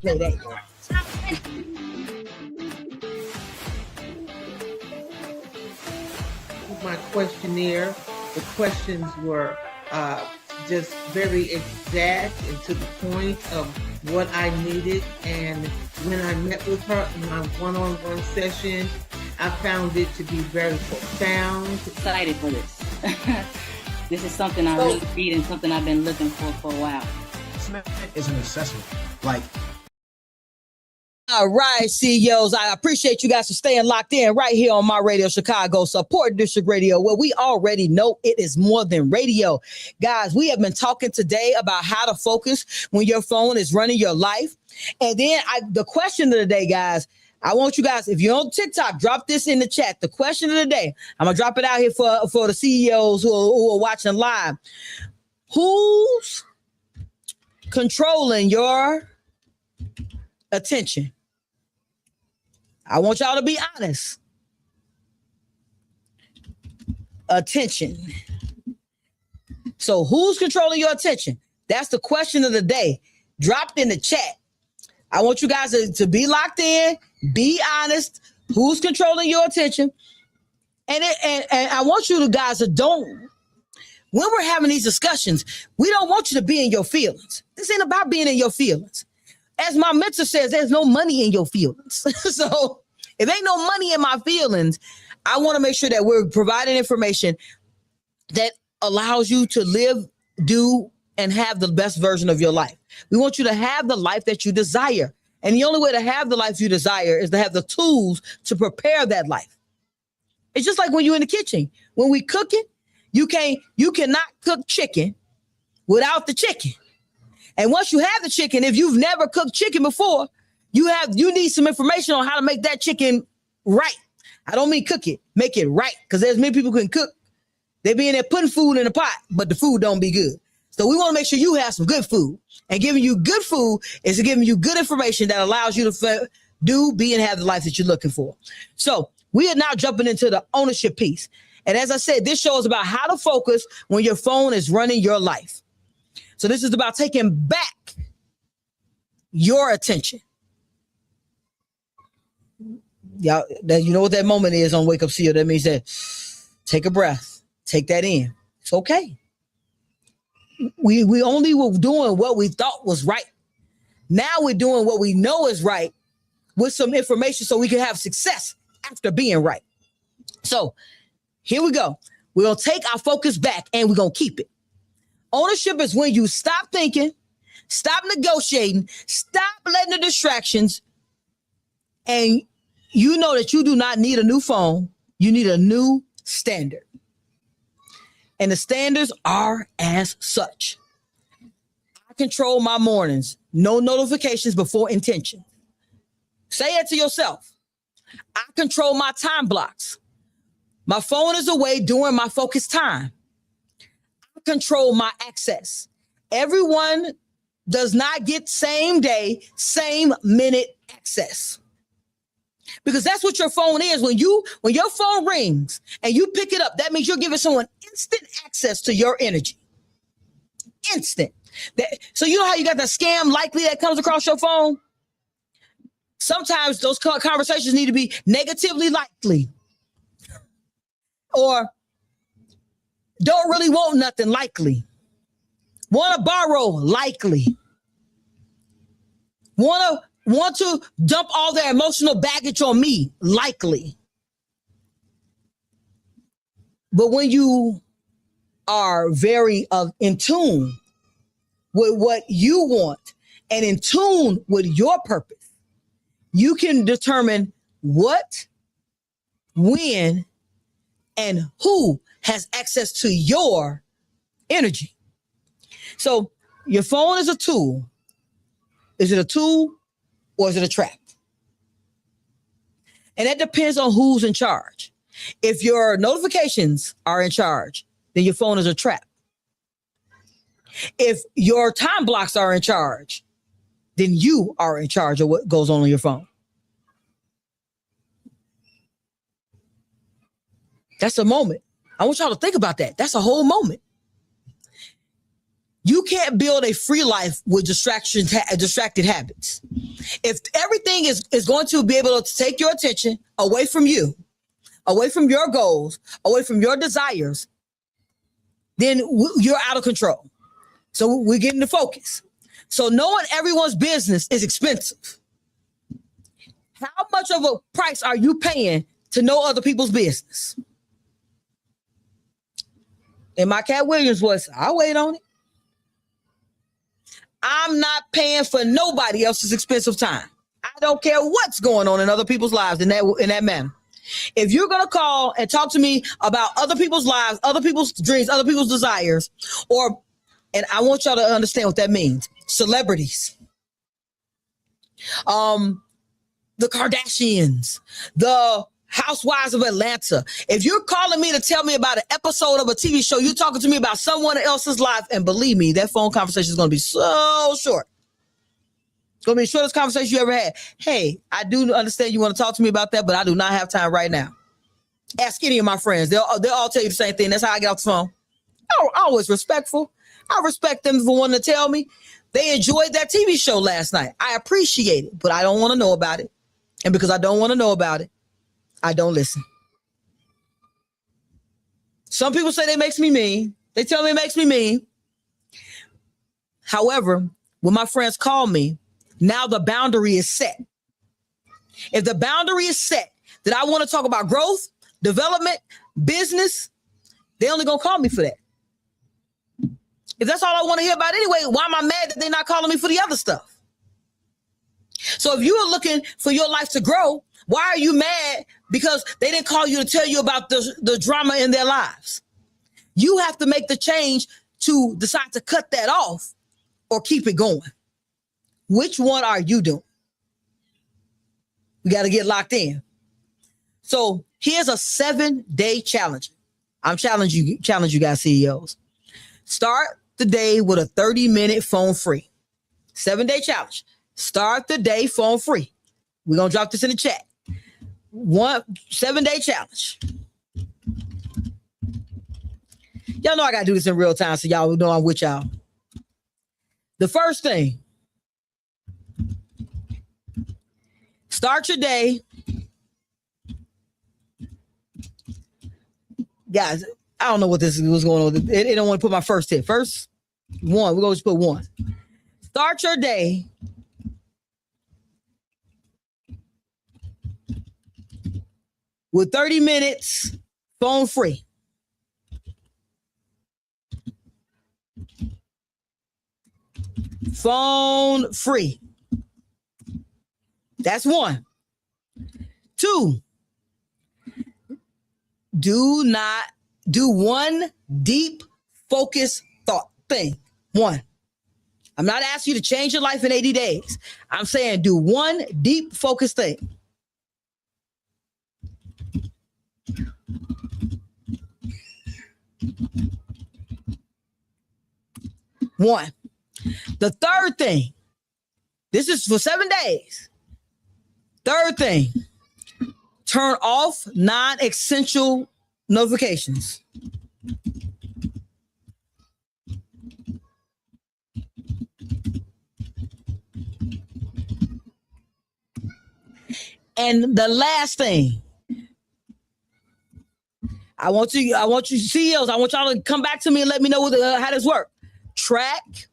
Play that. My questionnaire, the questions were just very exact and to the point of what I needed. And when I met with her in my one-on-one session, I found it to be very profound. Excited for this. This is something I really need and something I've been looking for a while. Is an assessment. Like, all right, CEOs, I appreciate you guys for staying locked in right here on my radio, Chicago Support District Radio, where we already know it is more than radio. Guys, we have been talking today about how to focus when your phone is running your life. And then the question of the day, guys, I want you guys, if you're on TikTok, drop this in the chat. The question of the day, I'm going to drop it out here for the CEOs who are watching live. Who's controlling your attention? I want y'all to be honest. Attention. So who's controlling your attention? That's the question of the day. Dropped in the chat. I want you guys to be locked in, be honest. Who's controlling your attention? And I want you guys to when we're having these discussions, we don't want you to be in your feelings. This ain't about being in your feelings. As my mentor says, there's no money in your feelings. So if ain't no money in my feelings, I want to make sure that we're providing information that allows you to live, do, and have the best version of your life. We want you to have the life that you desire. And the only way to have the life you desire is to have the tools to prepare that life. It's just like when you're in the kitchen. When we cook it, you cannot cook chicken without the chicken. And once you have the chicken, if you've never cooked chicken before, you need some information on how to make that chicken right. I don't mean cook it, make it right. Because there's many people who can cook. They be in there putting food in the pot, but the food don't be good. So we want to make sure you have some good food. And giving you good food is giving you good information that allows you to be and have the life that you're looking for. So we are now jumping into the ownership piece. And as I said, this show is about how to focus when your phone is running your life. So this is about taking back your attention. Y'all, you know what that moment is on Wake Up CEO. That means that take a breath, take that in. It's okay. We only were doing what we thought was right. Now we're doing what we know is right with some information so we can have success after being right. So here we go. We're going to take our focus back and we're going to keep it. Ownership is when you stop thinking, stop negotiating, stop letting the distractions, and you know that you do not need a new phone. You need a new standard. And the standards are as such. I control my mornings. No notifications before intention. Say it to yourself. I control my time blocks. My phone is away during my focus time. I control my access. Everyone does not get same day, same minute access. Because that's what your phone is. When your phone rings and you pick it up, that means you're giving someone instant access to your energy. Instant. So you know how you got the scam likely that comes across your phone? Sometimes those conversations need to be negatively likely. Or don't really want nothing likely. Want to borrow likely. Want to dump all their emotional baggage on me likely. But when you are very in tune with what you want and in tune with your purpose, you can determine what, when, and who has access to your energy. So your phone is a tool. Is it a tool or is it a trap? And that depends on who's in charge. If your notifications are in charge, then your phone is a trap. If your time blocks are in charge, then you are in charge of what goes on your phone. That's a moment. I want y'all to think about that. That's a whole moment. You can't build a free life with distracted habits. If everything is going to be able to take your attention away from you, away from your goals, away from your desires, then you're out of control. So we're getting to focus. So knowing everyone's business is expensive. How much of a price are you paying to know other people's business? In my Cat Williams voice, I'll wait on it. I'm not paying for nobody else's expensive time. I don't care what's going on in other people's lives in that manner. If you're going to call and talk to me about other people's lives, other people's dreams, other people's desires, and I want y'all to understand what that means. Celebrities, the Kardashians, the Housewives of Atlanta. If you're calling me to tell me about an episode of a TV show, you're talking to me about someone else's life, and believe me, that phone conversation is going to be so short. It's going to be the shortest conversation you ever had. Hey, I do understand you want to talk to me about that, but I do not have time right now. Ask any of my friends. They'll all tell you the same thing. That's how I get off the phone. I'm always respectful. I respect them for wanting to tell me they enjoyed that TV show last night. I appreciate it, but I don't want to know about it. And because I don't want to know about it, I don't listen. Some people say they makes me mean. They tell me it makes me mean. However, when my friends call me, now the boundary is set. If the boundary is set that I want to talk about growth, development, business, they only gonna call me for that. If that's all I want to hear about anyway, why am I mad that they're not calling me for the other stuff? So if you are looking for your life to grow, why are you mad because they didn't call you to tell you about the drama in their lives? You have to make the change to decide to cut that off or keep it going. Which one are you doing? We got to get locked in. So here's a 7-day challenge. I'm challenging you guys, CEOs. Start the day with a 30-minute phone free. 7-day challenge. Start the day phone free. We're going to drop this in the chat. 7-day challenge. Y'all know I got to do this in real time, so y'all know I'm with y'all. The first thing, start your day. Guys, I don't know what this was going on. They don't want to put my first tip. First one, we're going to put one. Start your day with 30 minutes phone free. Phone free. That's one. 2, do one deep focus thought thing. 1. I'm not asking you to change your life in 80 days. I'm saying do one deep focus thing. One. The third thing, this is for 7 days. Third thing, turn off non-essential notifications. And the last thing, I want you CEOs, I want y'all to come back to me and let me know how this works. Track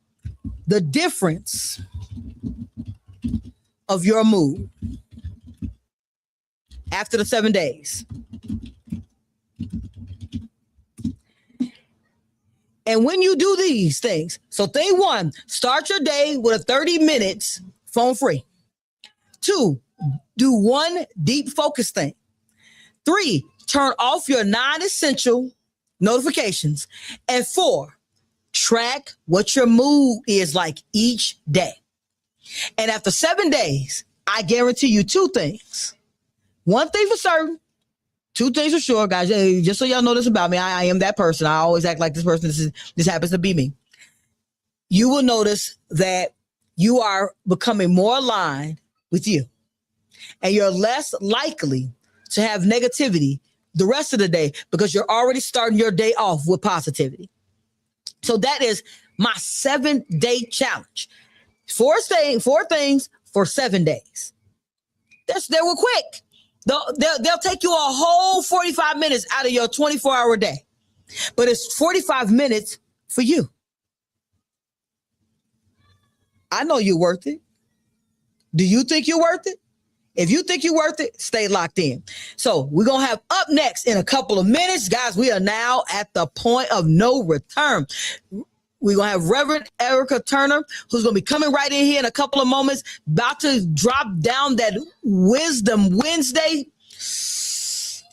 the difference of your mood after the 7 days. And when you do these things, so thing one, start your day with a 30 minutes phone free. 2, do one deep focus thing. 3, turn off your non-essential notifications. And 4, track what your mood is like each day. And after 7 days, I guarantee you 2 things. One thing for certain, 2 things for sure, guys. Just so y'all know this about me, I am that person. I always act like this person. This happens to be me. You will notice that you are becoming more aligned with you. And you're less likely to have negativity the rest of the day because you're already starting your day off with positivity. So that is my 7-day challenge. 4 things for 7 days. They were quick. They'll take you a whole 45 minutes out of your 24-hour day. But it's 45 minutes for you. I know you're worth it. Do you think you're worth it? If you think you're worth it, stay locked in. So we're going to have up next in a couple of minutes. Guys, we are now at the point of no return. We're going to have Reverend Erica Turner, who's going to be coming right in here in a couple of moments, about to drop down that Wisdom Wednesday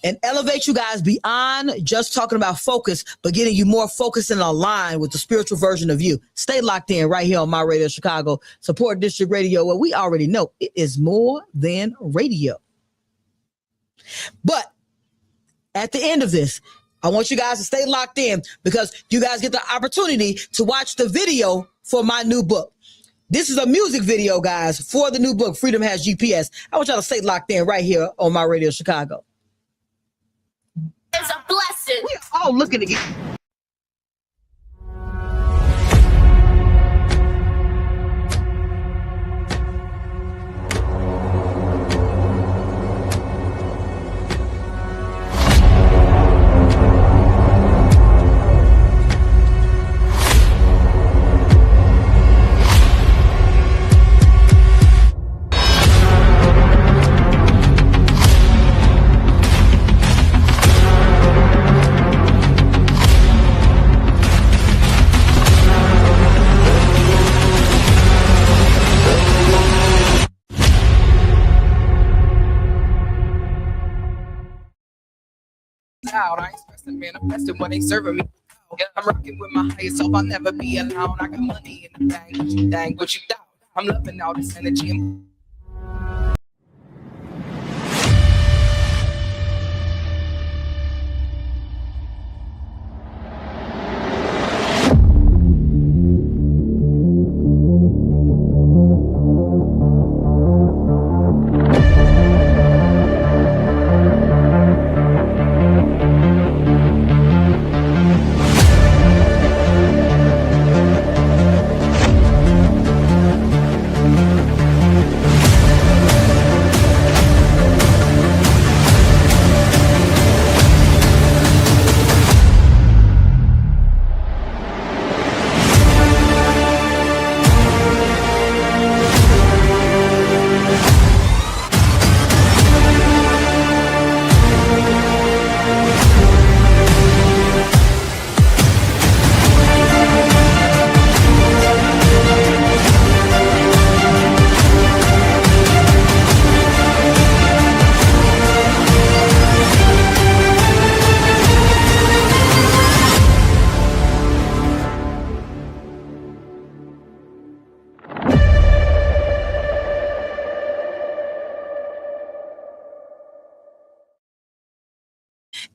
and elevate you guys beyond just talking about focus, but getting you more focused and aligned with the spiritual version of you. Stay locked in right here on My Radio Chicago, Support District Radio, where we already know it is more than radio. But at the end of this, I want you guys to stay locked in because you guys get the opportunity to watch the video for my new book. This is a music video, guys, for the new book, Freedom Has GPS. I want y'all to stay locked in right here on My Radio Chicago. It's a blessing. We're all looking to get. Out. I ain't stressing, manifesting when they serving me. I'm rocking with my higher self. I'll never be alone. I got money in the bank. What you dang, what you doubt? I'm loving all this energy.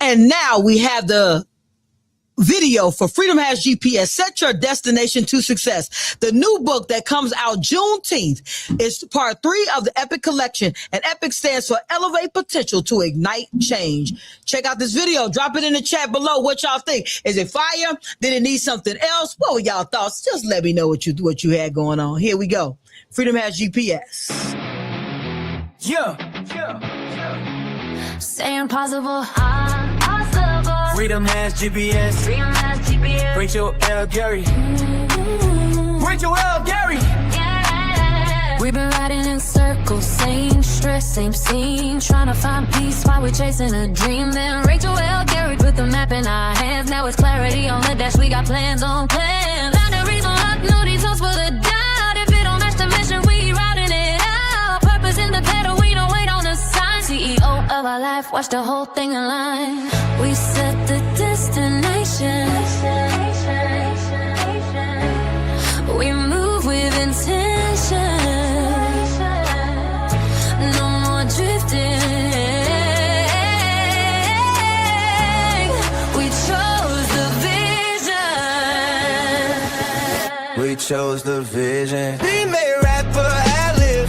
And now we have the video for Freedom Has GPS, Set Your Destination to Success. The new book that comes out Juneteenth is part 3 of the EPIC collection, and EPIC stands for Elevate Potential to Ignite Change. Check out this video. Drop it in the chat below. What y'all think? Is it fire? Did it need something else? What were y'all thoughts? Just let me know what you had going on. Here we go. Freedom Has GPS. Yeah. Say impossible, possible. Freedom has GPS. Freedom has GPS. Rachel L. Gary. Rachel L. Gary. Yeah. We've been riding in circles, same stress, same scene, trying to find peace while we're chasing a dream. Then Rachel L. Gary put the map in our hands. Now it's clarity on the dash. We got plans on plans. Found a reason, lock, no details for the doubt. If it don't match the mission, we routing it out. Purpose in the pedal, we don't wait on the sign. CEO of our life, watch the whole thing in line. We set the destination. We move with intention. No more drifting. We chose the vision. We chose the vision. We made rapper ad-lib.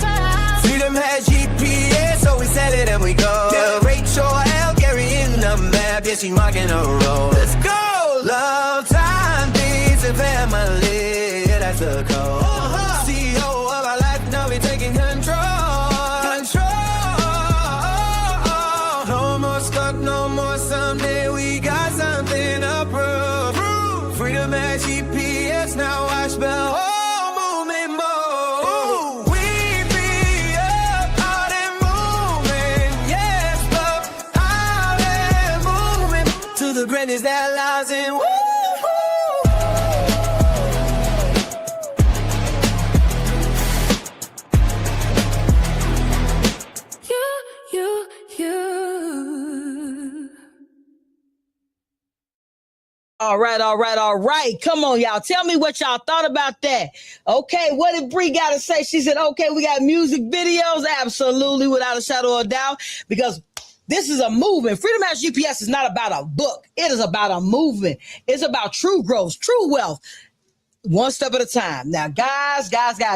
Freedom has GPS, so we set it and we go. Yeah, Rachel L. Gary in the map, yeah, she marking a road. Let's go! Love, time, peace, and family, yeah, that's the code. CEO of our life, now we taking control. No more stuck, no more someday, we got something to prove. Freedom has GPS, now watch the whole movement move. We be up, out and moving, yes, but out and moving to the greatness that lies in. Woo! You. All right. Come on, y'all. Tell me what y'all thought about that. Okay, what did Bree got to say? She said, okay, we got music videos. Absolutely, without a shadow of a doubt, because this is a movement. Freedom Has GPS is not about a book. It is about a movement. It's about true growth, true wealth. One step at a time. Now, guys,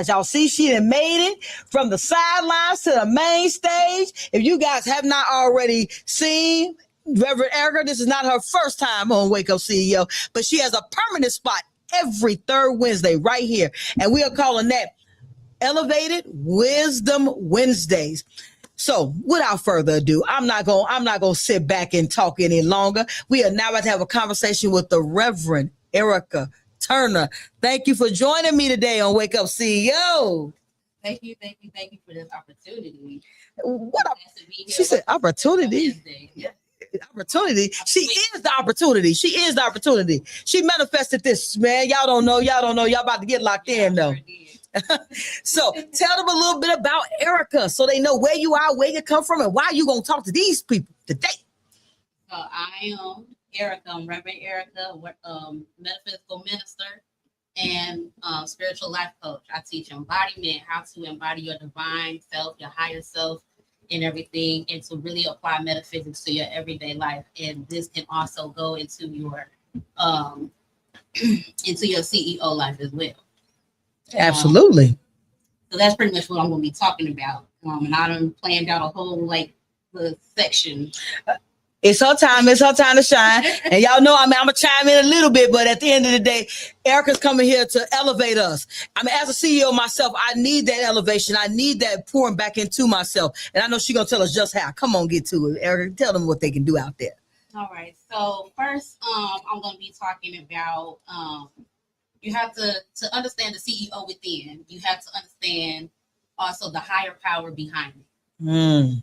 y'all see she done made it from the sidelines to the main stage. If you guys have not already seen Reverend Erica, this is not her first time on Wake Up CEO, but she has a permanent spot every third Wednesday right here. And we are calling that Elevated Wisdom Wednesdays. So without further ado, I'm not gonna sit back and talk any longer. We are now about to have a conversation with the Reverend Erica Turner. Thank you for joining me today on Wake Up CEO. Thank you for this opportunity. What Nice to be here. she said, opportunity. Wednesday. Yeah. Opportunity. She is the opportunity. She manifested this, man. Y'all don't know. Y'all about to get locked in though. So tell them a little bit about Erica so they know where you are, where you come from, and why you gonna talk to these people today. So I am Erica. I'm Reverend Erica, metaphysical minister and spiritual life coach. I teach embodiment, how to embody your divine self, your higher self, and everything, and to really apply metaphysics to your everyday life. And this can also go into your CEO life as well. Absolutely. So that's pretty much what I'm going to be talking about. And I done planned out a whole the section. It's her time to shine. And y'all know, I'm gonna chime in a little bit, but at the end of the day, Erica's coming here to elevate us. As a CEO myself, I need that elevation. I need that pouring back into myself. And I know she's gonna tell us just how. Come on, get to it. Erica, tell them what they can do out there. All right. So first, I'm going to be talking about you have to understand the CEO within. You have to understand also the higher power behind it.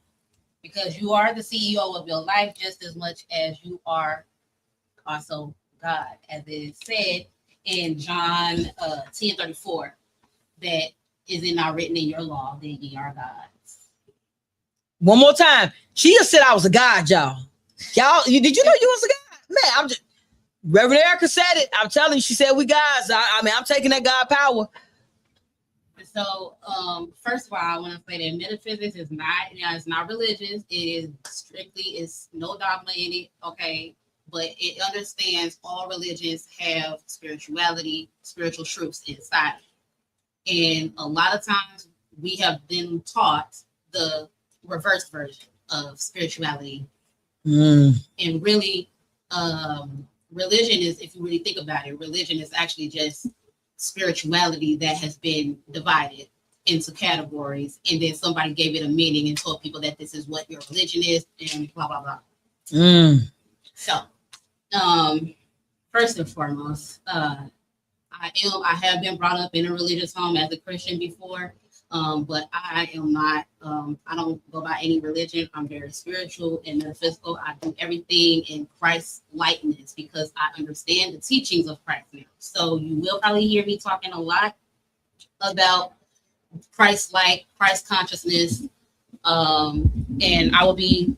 Because you are the CEO of your life just as much as you are also God. As it said in John 10:34, that is it not written in your law that ye are gods. One more time. She just said I was a God, y'all. Did you know you was a God? Man, Reverend Erica said it. I'm telling you, she said we guys. I'm taking that God power. So, first of all, I want to say that metaphysics is not, it's not religious. It is strictly, it's no dogma in it. Okay. but it understands all religions have spirituality, spiritual truths inside. And a lot of times we have been taught the reverse version of spirituality. And really, religion is, if you really think about it, religion is actually just spirituality that has been divided into categories, and then somebody gave it a meaning and told people that this is what your religion is, and blah blah blah. So, first and foremost, I have been brought up in a religious home as a Christian before, but I am not. I don't go by any religion. I'm very spiritual and metaphysical. I do everything in Christ's likeness because I understand the teachings of Christ now. So you will probably hear me talking a lot about Christ-like, Christ consciousness, and I will be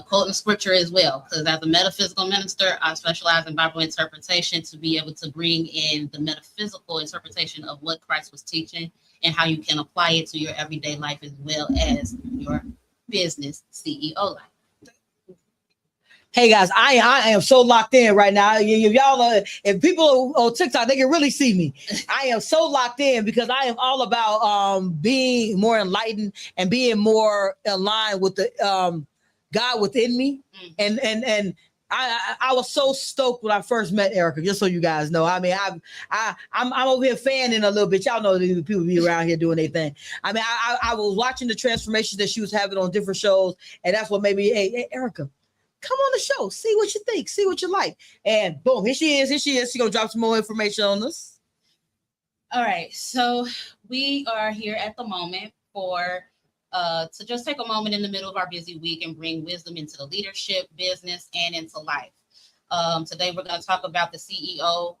quoting scripture as well, because as a metaphysical minister, I specialize in Bible interpretation to be able to bring in the metaphysical interpretation of what Christ was teaching and how you can apply it to your everyday life as well as your business CEO life. Hey guys, I am so locked in right now. If y'all if people on TikTok, they can really see me. I am so locked in because I am all about being more enlightened and being more aligned with the God within me. And I was so stoked when I first met Erica, just so you guys know. I mean, I'm over here fanning a little bit. Y'all know the people be around here doing their thing. I mean, I was watching the transformations that she was having on different shows, and that's what made me, hey Erica, come on the show, see what you think, see what you like. And boom, here she is. She's gonna drop some more information on us. All right, so we are here at the moment for to just take a moment in the middle of our busy week and bring wisdom into the leadership, business, and into life. Today we're going to talk about the CEO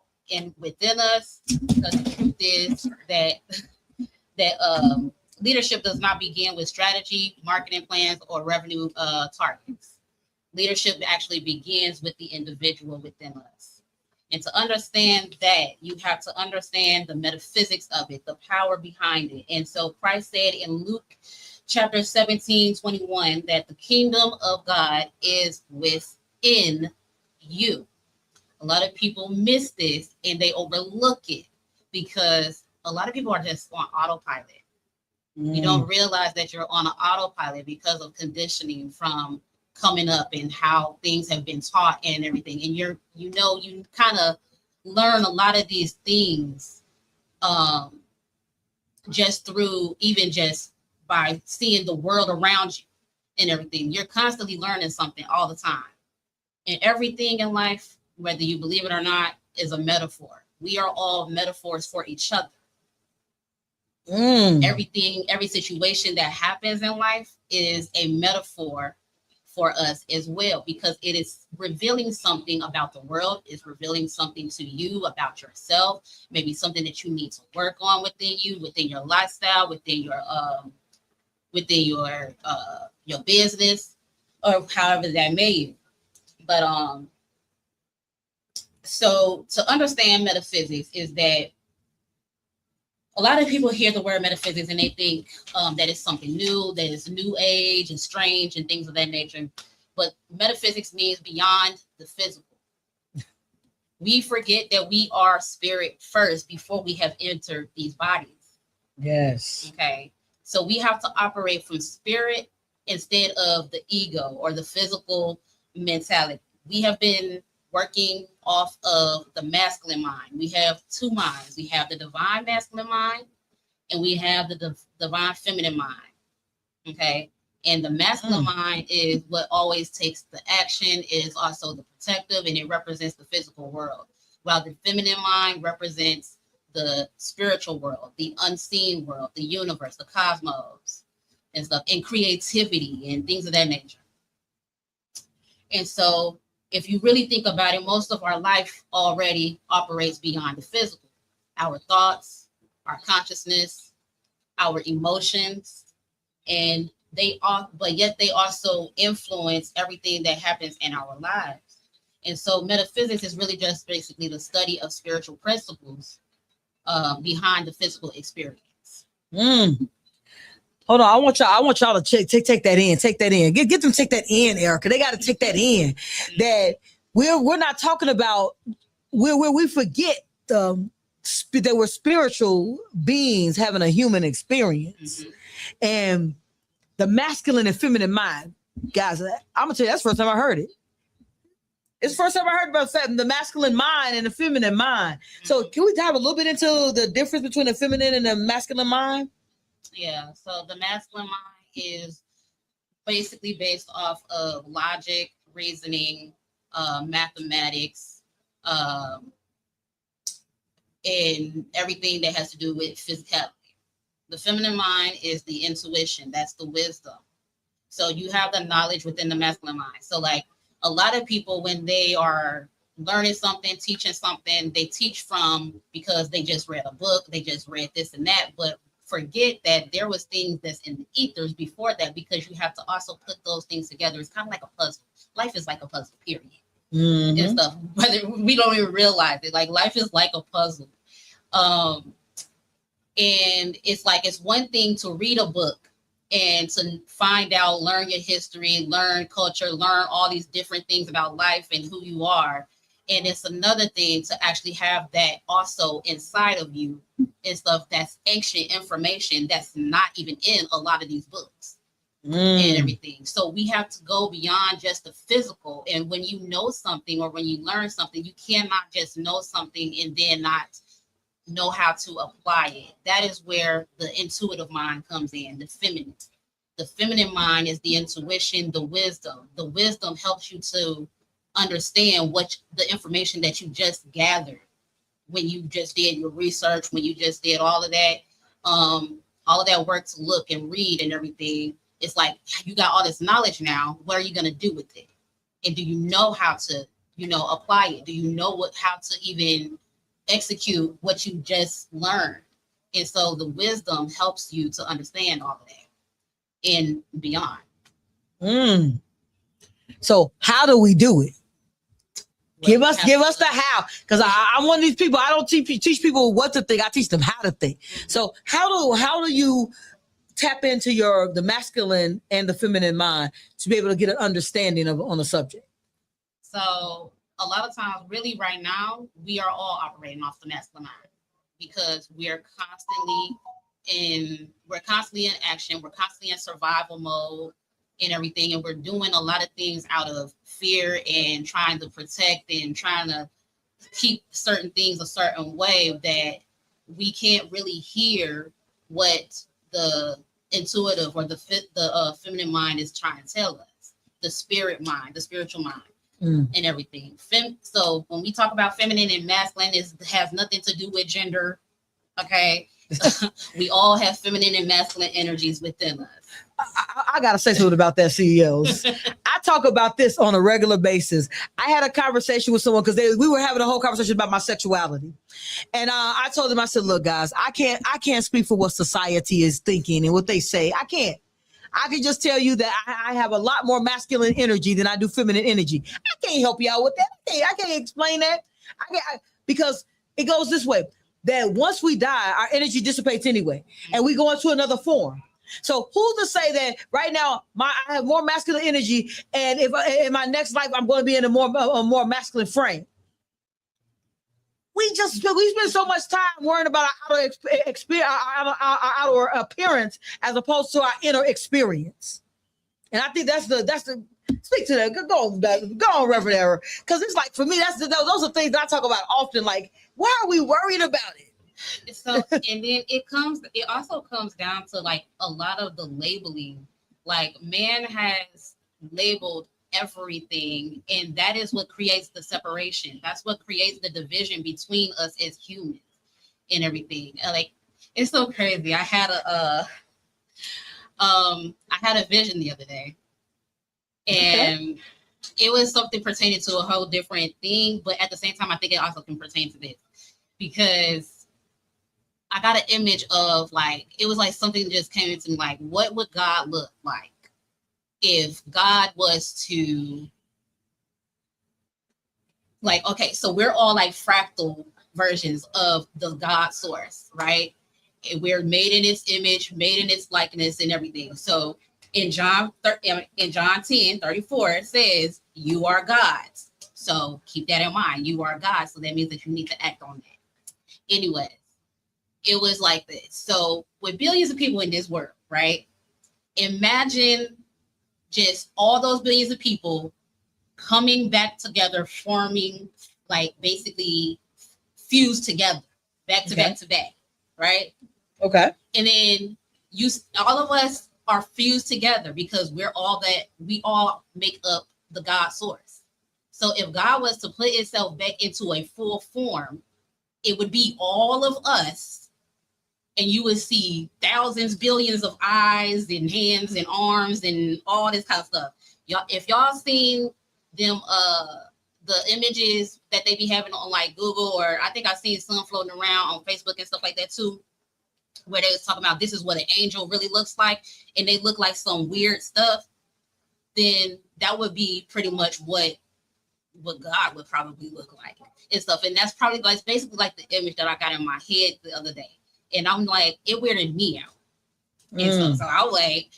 within us, because the truth is that leadership does not begin with strategy, marketing plans, or revenue targets. Leadership actually begins with the individual within us. And to understand that, you have to understand the metaphysics of it, the power behind it. And so Christ said in Luke chapter 17:21 that the kingdom of God is within you. A lot of people miss this and they overlook it because a lot of people are just on autopilot. You don't realize that you're on an autopilot because of conditioning from coming up and how things have been taught and everything. And you kind of learn a lot of these things just through even just by seeing the world around you and everything. You're constantly learning something all the time. And everything in life, whether you believe it or not, is a metaphor. We are all metaphors for each other. Everything, every situation that happens in life is a metaphor for us as well, because it is revealing something about the world, it's revealing something to you about yourself, maybe something that you need to work on within you, within your lifestyle, within your business, or however that may be. But so to understand metaphysics is that a lot of people hear the word metaphysics and they think that it's something new, that it's new age and strange and things of that nature. But metaphysics means beyond the physical. We forget that we are spirit first before we have entered these bodies. Yes. Okay. So we have to operate from spirit instead of the ego or the physical mentality. We have been working off of the masculine mind. We have two minds. We have the divine masculine mind and we have the divine feminine mind. Okay. And the masculine mind is what always takes the action, is also the protective, and it represents the physical world. While the feminine mind represents the spiritual world, the unseen world, the universe, the cosmos and stuff, and creativity and things of that nature. And so if you really think about it, most of our life already operates beyond the physical. Our thoughts, our consciousness, our emotions, and but yet they also influence everything that happens in our lives. And so metaphysics is really just basically the study of spiritual principles behind the physical experience. Hold on, I want y'all to take that in. Take that in. Get them to take that in, Erica. They got to take that in. That we're not talking about where we forget that we're spiritual beings having a human experience, and the masculine and feminine mind, guys. I'm gonna tell you, that's the first time I heard it. It's the first time I heard about the masculine mind and the feminine mind. So can we dive a little bit into the difference between the feminine and the masculine mind? Yeah. So the masculine mind is basically based off of logic, reasoning, mathematics, and everything that has to do with physicality. The feminine mind is the intuition. That's the wisdom. So you have the knowledge within the masculine mind. So like a lot of people, when they are learning something, teaching something, they teach from because they just read a book, they just read this and that, but forget that there was things that's in the ethers before that, because you have to also put those things together. It's kind of like a puzzle. Life is like a puzzle, period. And stuff, whether we don't even realize it. Like life is like a puzzle. And it's like, it's one thing to read a book and to find out, learn your history, learn culture, learn all these different things about life and who you are. And it's another thing to actually have that also inside of you and stuff that's ancient information that's not even in a lot of these books. And everything. So we have to go beyond just the physical. And when you know something or when you learn something, you cannot just know something and then not know how to apply it. That is where the intuitive mind comes in, the feminine. The feminine mind is the intuition, the wisdom. The wisdom helps you to understand what the information that you just gathered when you just did your research, when you just did all of that work to look and read and everything. It's like, you got all this knowledge now. What are you going to do with it? And do you know how to, apply it? Do you know how to even execute what you just learned? And so the wisdom helps you to understand all of that and beyond. So how do we do it? Give us the how, because I'm one of these people. I don't teach people what to think. I teach them how to think. So how do you tap into the masculine and the feminine mind to be able to get an understanding on the subject? So a lot of times, really right now, we are all operating off the masculine mind because we're constantly in action. We're constantly in survival mode and everything. And we're doing a lot of things out of fear and trying to protect and trying to keep certain things a certain way that we can't really hear what the intuitive or the feminine mind is trying to tell us, the spirit mind, the spiritual mind, and everything. So when we talk about feminine and masculine, it has nothing to do with gender. Okay, we all have feminine and masculine energies within us. I gotta say something about that, CEOs. I talk about this on a regular basis. I had a conversation with someone because we were having a whole conversation about my sexuality, and I told them, I said, "Look, guys, I can't speak for what society is thinking and what they say. I can't. I can just tell you that I have a lot more masculine energy than I do feminine energy. I can't help you out with that. I can't explain that. Because it goes this way: that once we die, our energy dissipates anyway, and we go into another form. So who's to say that right now I have more masculine energy, and if in my next life I'm going to be in a more masculine frame? We spend so much time worrying about our outer appearance as opposed to our inner experience. And I think that's the speak to that. Go on, Reverend Error, because it's like, for me, those are things that I talk about often. Like, why are we worried about it? So, and then it also comes down to like a lot of the labeling. Like, man has labeled everything, and that is what creates the separation. That's what creates the division between us as humans and everything. Like, it's so crazy. I had a vision the other day, and it was something pertaining to a whole different thing, but at the same time, I think it also can pertain to this, because I got an image of, like, it was like something just came into me, like, what would God look like if God was to, like, okay, so we're all like fractal versions of the God source, right? And we're made in its image, made in its likeness and everything. So in John 10:34, it says, you are gods. So keep that in mind. You are God, so that means that you need to act on that. Anyways, it was like this. So with billions of people in this world, right? Imagine just all those billions of people coming back together, forming, like, basically fused together, back to back to back, right? Okay. And then all of us are fused together because we all make up the God source. So if God was to put itself back into a full form, it would be all of us, and you would see thousands, billions of eyes and hands and arms and all this kind of stuff. Y'all, if y'all seen them, the images that they be having on like Google, or I think I've seen some floating around on Facebook and stuff like that too, where they was talking about this is what an angel really looks like, and they look like some weird stuff, then that would be pretty much what God would probably look like and stuff. And that's probably like basically like the image that I got in my head the other day. And I'm like, it weirded me out. And so I was like,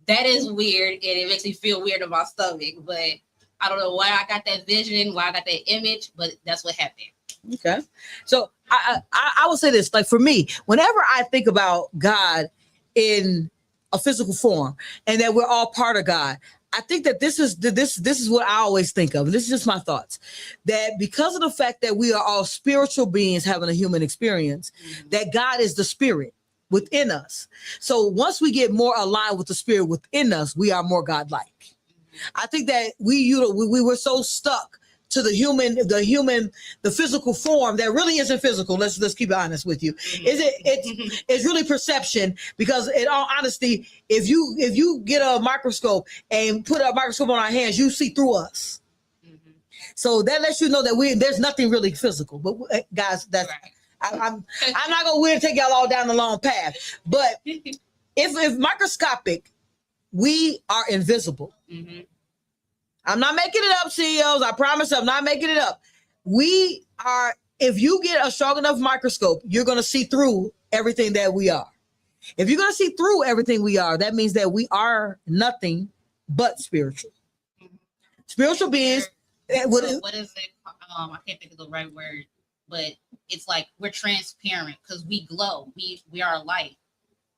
that is weird, and it makes me feel weird in my stomach. But I don't know why I got that vision, why I got that image, but that's what happened. Okay. So I will say this, like for me, whenever I think about God in a physical form and that we're all part of God, I think that this is what I always think of. This is just my thoughts, that because of the fact that we are all spiritual beings having a human experience, that God is the spirit within us. So once we get more aligned with the spirit within us, we are more godlike. I think that we were so stuck to the physical form that really isn't physical. Let's keep it honest with you. It's really perception, because in all honesty, if you get a microscope and put a microscope on our hands, you see through us. So that lets you know that there's nothing really physical. But guys, that's right. I'm not gonna take y'all all down the long path. But if microscopic, we are invisible. I'm not making it up, CEOs. I promise I'm not making it up. We are, if you get a strong enough microscope, you're going to see through everything that we are. If you're going to see through everything we are, that means that we are nothing but spiritual. Spiritual beings. What is it? I can't think of the right word, but it's like we're transparent because we glow. We are light.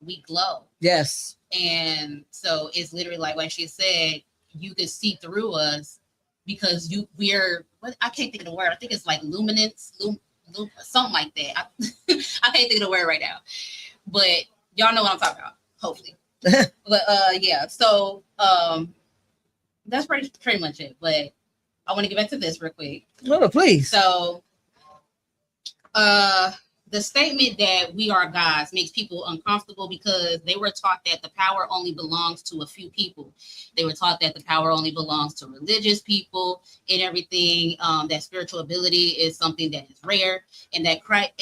We glow. Yes. And so it's literally like she said, you can see through us because I can't think of the word. I think it's like luminance, something like that. I can't think of the word right now, but y'all know what I'm talking about, hopefully. But yeah, so that's pretty much it. But I want to get back to this real quick. Oh, please. So the statement that we are gods makes people uncomfortable because they were taught that the power only belongs to a few people. They were taught that the power only belongs to religious people and everything, that spiritual ability is something that is rare, and that Christ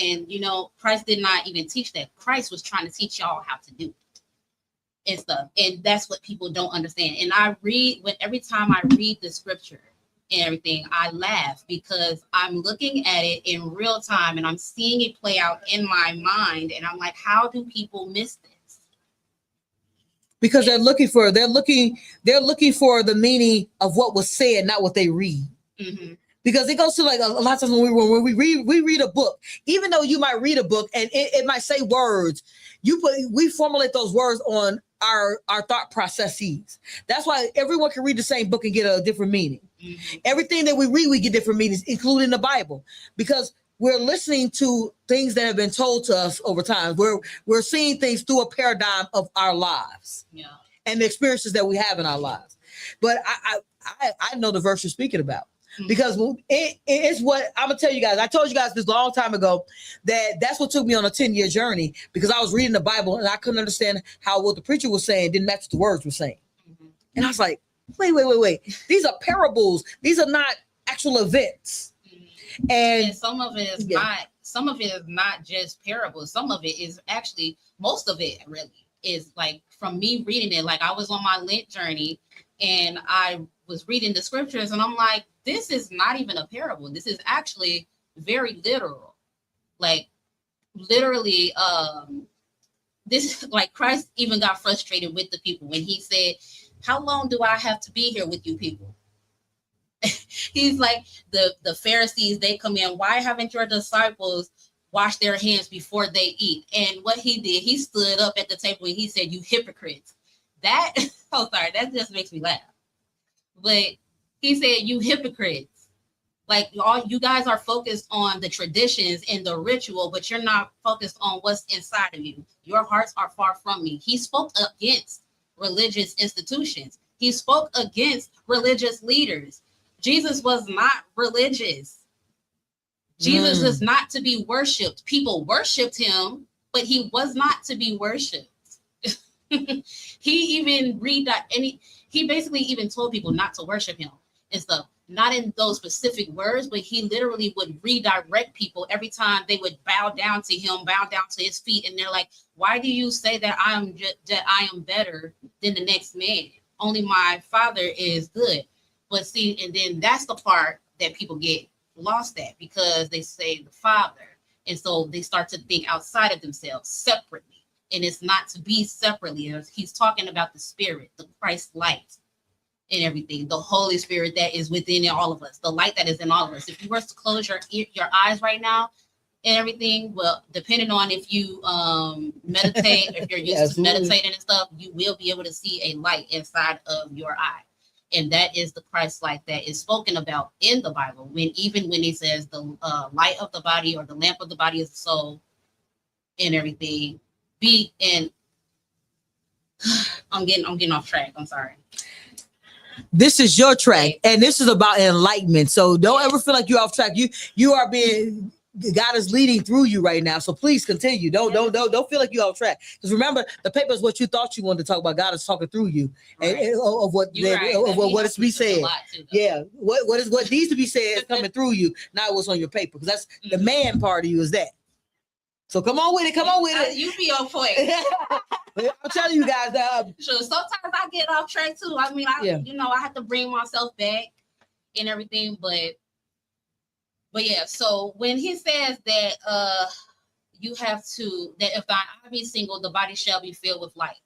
did not even teach that. Christ was trying to teach y'all how to do it and stuff. And that's what people don't understand. And every time I read the scripture and everything, I laugh because I'm looking at it in real time and I'm seeing it play out in my mind. And I'm like, how do people miss this? Because they're looking for the meaning of what was said, not what they read. Because it goes to like a lot of times when we read a book, even though you might read a book and it might say words, we formulate those words on our thought processes. That's why everyone can read the same book and get a different meaning. Everything that we read, we get different meanings, including the Bible, because we're listening to things that have been told to us over time. We're seeing things through a paradigm of our lives and the experiences that we have in our lives. But I know the verse you're speaking about. Because it's what I'm gonna tell you guys. I told you guys this a long time ago that's what took me on a 10-year journey, because I was reading the Bible and I couldn't understand how what the preacher was saying didn't match what the words were saying. And I was like, wait. These are parables. These are not actual events. And some of it is not. Some of it is not just parables. Some of it is actually, most of it really is like from me reading it. Like I was on my Lent journey and I was reading the scriptures and I'm like, this is not even a parable. This is actually very literal. Like literally, this like Christ even got frustrated with the people when he said, how long do I have to be here with you people? He's like the Pharisees, they come in, why haven't your disciples washed their hands before they eat? And what he did, he stood up at the table and he said, you hypocrites. That, oh sorry, that just makes me laugh. But he said, you hypocrites. Like all you guys are focused on the traditions and the ritual, but you're not focused on what's inside of you. Your hearts are far from me. He spoke against religious institutions. He spoke against religious leaders. Jesus was not religious. Jesus is not to be worshipped. People worshipped him, but he was not to be worshipped. He basically even told people not to worship him and stuff. Not in those specific words, but he literally would redirect people every time they would bow down to him, bow down to his feet, and they're like, "Why do you say that I am better than the next man? Only my Father is good." But see, and then that's the part that people get lost at, because they say the Father, and so they start to think outside of themselves, separately, and it's not to be separately. He's talking about the Spirit, the Christ light. And everything, the Holy Spirit that is within all of us, the light that is in all of us. If you were to close your eyes right now and everything, well, depending on if you meditate, if you're used to meditating and stuff, you will be able to see a light inside of your eye. And that is the Christ light that is spoken about in the Bible. When he says the light of the body, or the lamp of the body is the soul, and everything. I'm getting off track. I'm sorry. This is your track, and this is about enlightenment. So don't ever feel like you're off track. You are being, God is leading through you right now. So please continue. Don't feel like you're off track. Because remember, the paper is what you thought you wanted to talk about. God is talking through you, right. and of what is to be said. Yeah, what needs to be said is coming through you, not what's on your paper. Because that's the man part of you is that. So come on with it. Come on with it. You be on point. I'm telling you guys. Sure. Sometimes I get off track too. I mean, I have to bring myself back and everything. But yeah. So when he says that you have to, that if thine eye be single, the body shall be filled with light.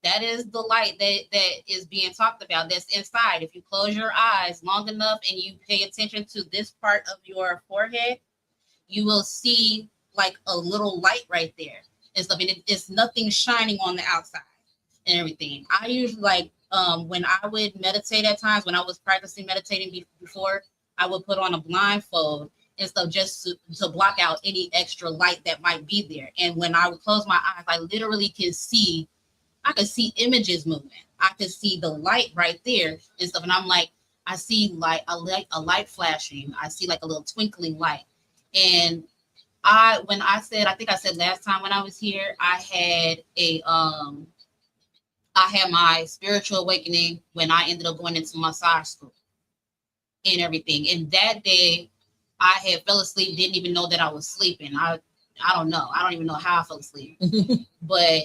That is the light that is being talked about. That's inside. If you close your eyes long enough and you pay attention to this part of your forehead, you will see like a little light right there and stuff. And it's nothing shining on the outside and everything. I usually like when I would meditate at times, when I was practicing meditating before, I would put on a blindfold and stuff just to block out any extra light that might be there. And when I would close my eyes, I literally I could see images moving. I could see the light right there and stuff. And I'm like, I see like a light flashing. I see like a little twinkling light. And I think I said last time when I was here, I had my spiritual awakening when I ended up going into massage school and everything. And that day I had fell asleep, didn't even know that I was sleeping. I don't know. I don't even know how I fell asleep. But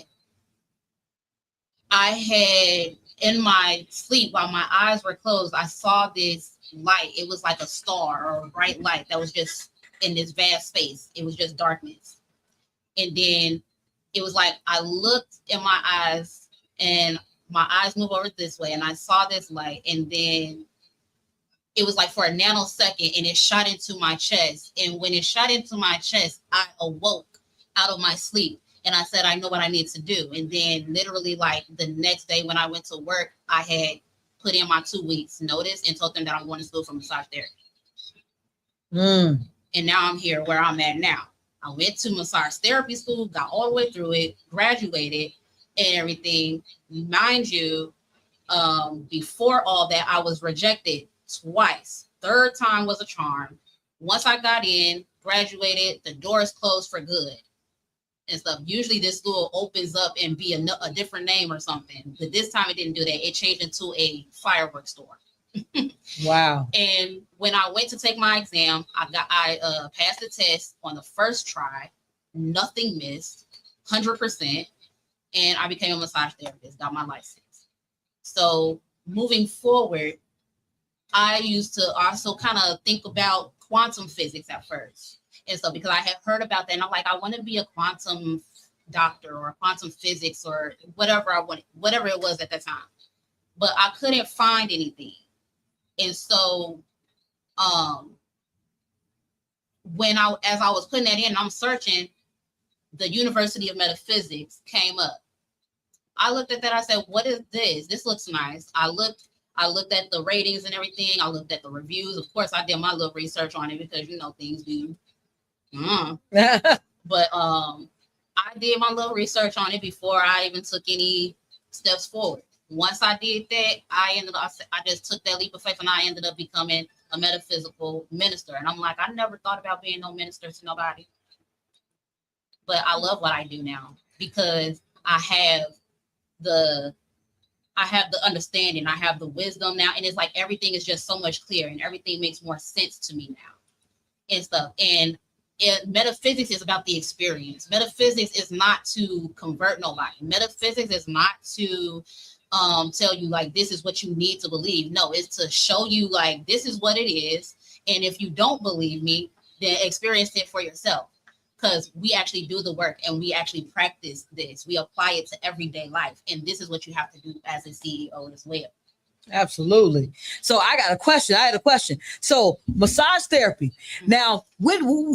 I had, in my sleep, while my eyes were closed, I saw this light. It was like a star or a bright light that was just in this vast space. It was just darkness. And then it was like I looked in my eyes and my eyes moved over this way and I saw this light, and then it was like for a nanosecond and it shot into my chest. And when it shot into my chest, I awoke out of my sleep and I said, I know what I need to do. And then literally like the next day when I went to work, I had put in my 2 weeks notice and told them that I'm going to school for massage therapy. And now I'm here where I'm at now. I went to massage therapy school, got all the way through it, graduated and everything. Mind you, before all that, I was rejected twice. Third time was a charm. Once I got in, graduated, the doors closed for good and stuff. Usually this school opens up and be a different name or something. But this time it didn't do that. It changed into a fireworks store. Wow. And when I went to take my exam, I passed the test on the first try, nothing missed, 100%, and I became a massage therapist, got my license. So moving forward, I used to also kind of think about quantum physics at first. And so because I had heard about that, and I'm like, I want to be a quantum doctor or quantum physics or whatever I wanted, whatever it was at that time. But I couldn't find anything. And so As I was putting that in, I'm searching, the University of Metaphysics came up. I looked at that. I said, "What is this? This looks nice." I looked at the ratings and everything. I looked at the reviews. Of course, I did my little research on it because things do. But I did my little research on it before I even took any steps forward. Once I did that, I just took that leap of faith, and I ended up becoming a metaphysical minister. And I'm like, I never thought about being no minister to nobody, but I love what I do now because I have the understanding, I have the wisdom now, and it's like everything is just so much clearer, and everything makes more sense to me now and stuff. And metaphysics is about the experience. Metaphysics is not to convert nobody. Metaphysics is not to tell you like this is what you need to believe. No, it's to show you like this is what it is, and if you don't believe me, then experience it for yourself. Because we actually do the work and we actually practice this. We apply it to everyday life. And this is what you have to do as a CEO as well. Absolutely. So I had a question. So massage therapy. Now,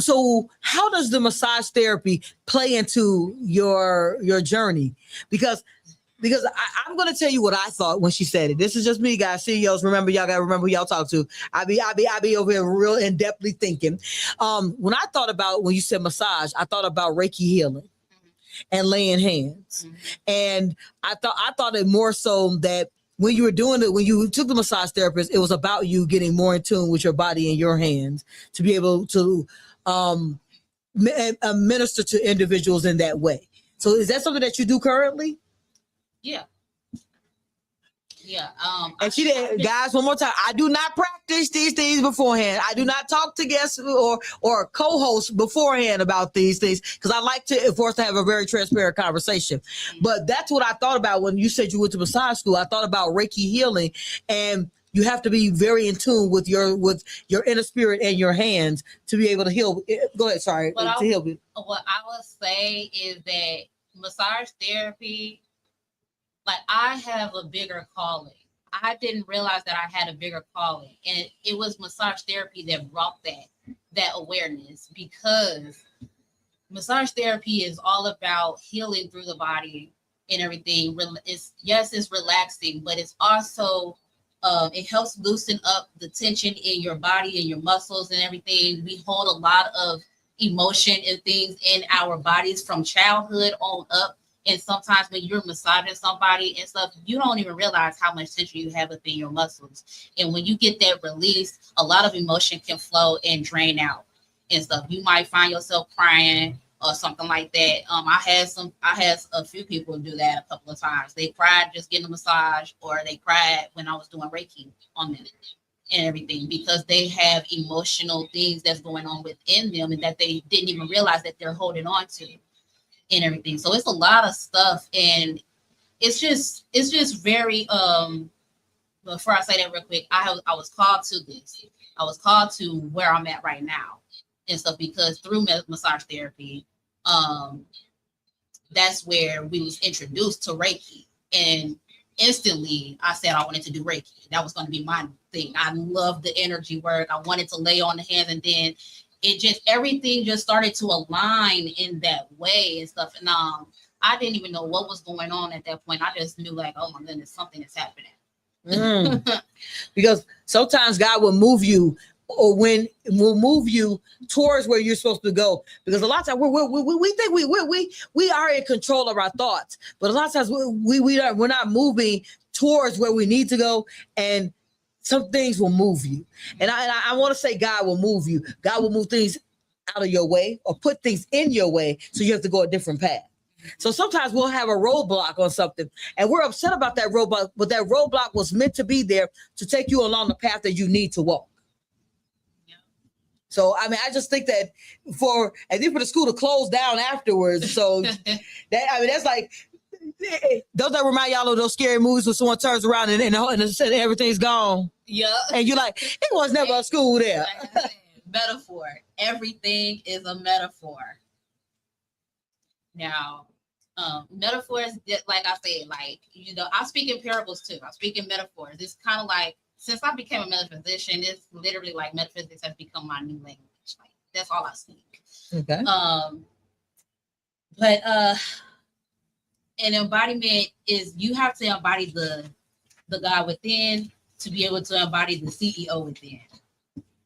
so how does the massage therapy play into your journey? Because I'm going to tell you what I thought when she said it. This is just me, guys. CEOs, remember, y'all got to remember who y'all talk to. I be over here real in-depthly thinking. When I thought about, when you said massage, I thought about Reiki healing and laying hands. And I thought it more so that when you were doing it, when you took the massage therapist, it was about you getting more in tune with your body and your hands to be able to minister to individuals in that way. So is that something that you do currently? Yeah. And she did, guys, one more time. I do not practice these things beforehand. I do not talk to guests or co-hosts beforehand about these things because I like for us to have a very transparent conversation. But that's what I thought about when you said you went to massage school. I thought about Reiki healing, and you have to be very in tune with your inner spirit and your hands to be able to heal. Go ahead, sorry. What I would say is that massage therapy, like I have a bigger calling. I didn't realize that I had a bigger calling, and it was massage therapy that brought that awareness, because massage therapy is all about healing through the body and everything. It's relaxing, but it's also it helps loosen up the tension in your body and your muscles and everything. We hold a lot of emotion and things in our bodies from childhood on up. And sometimes when you're massaging somebody and stuff, you don't even realize how much tension you have within your muscles. And when you get that release, a lot of emotion can flow and drain out and stuff. You might find yourself crying or something like that. I had a few people do that a couple of times. They cried just getting a massage, or they cried when I was doing Reiki on them and everything, because they have emotional things that's going on within them and that they didn't even realize that they're holding on to. And everything. So it's a lot of stuff, and it's just very before I say that real quick, I was called to this. I was called to where I'm at right now and stuff, because through massage therapy, that's where we was introduced to Reiki, and instantly I said I wanted to do Reiki. That was going to be my thing. I love the energy work. I wanted to lay on the hands, and then everything just started to align in that way and stuff. And I didn't even know what was going on at that point. I just knew like, oh my goodness, something is happening. Because sometimes God will move you, or when will move you towards where you're supposed to go. Because a lot of times we think we are in control of our thoughts, but a lot of times we're not moving towards where we need to go, and some things will move you. And I want to say God will move you. God will move things out of your way or put things in your way, so you have to go a different path. So sometimes we'll have a roadblock on something, and we're upset about that roadblock, but that roadblock was meant to be there to take you along the path that you need to walk. Yeah. So, I mean, I just think that for the school to close down afterwards. So that's like, don't that remind y'all of those scary movies when someone turns around and everything's gone? Yeah. And you're like, it was never a school there. Metaphor. Everything is a metaphor. Now, metaphors, like I said, like, I speak in parables too. I speak in metaphors. It's kind of like since I became a metaphysician, it's literally like metaphysics has become my new language. Like that's all I speak. Okay. But an embodiment is you have to embody the God within to be able to embody the CEO within.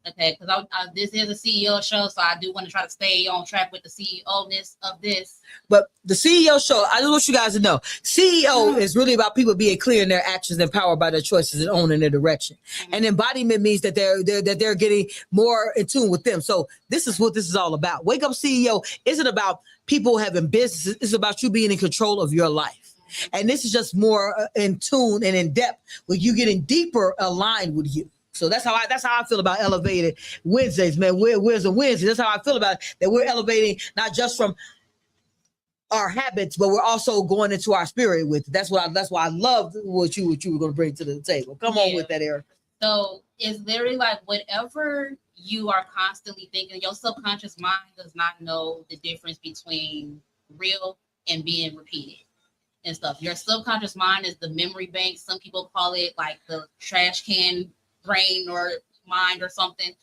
Okay, because this is a CEO show, so I do want to try to stay on track with the CEO-ness of this. But the CEO show, I just want you guys to know, CEO is really about people being clear in their actions, empowered by their choices, and owning their direction. Mm-hmm. And embodiment means that they're getting more in tune with them. So this is what this is all about. Wake Up CEO isn't about people having businesses. It's about you being in control of your life. And this is just more in tune and in depth with you getting deeper aligned with you. So that's how I feel about elevated Wednesdays, man. Where's the Wednesday? That's how I feel about it, that we're elevating not just from our habits, but we're also going into our spirit with it. That's why I love what you were going to bring to the table. Come on with that, Eric. So it's literally like whatever you are constantly thinking, your subconscious mind does not know the difference between real and being repeated and stuff. Your subconscious mind is the memory bank. Some people call it like the trash can brain or mind or something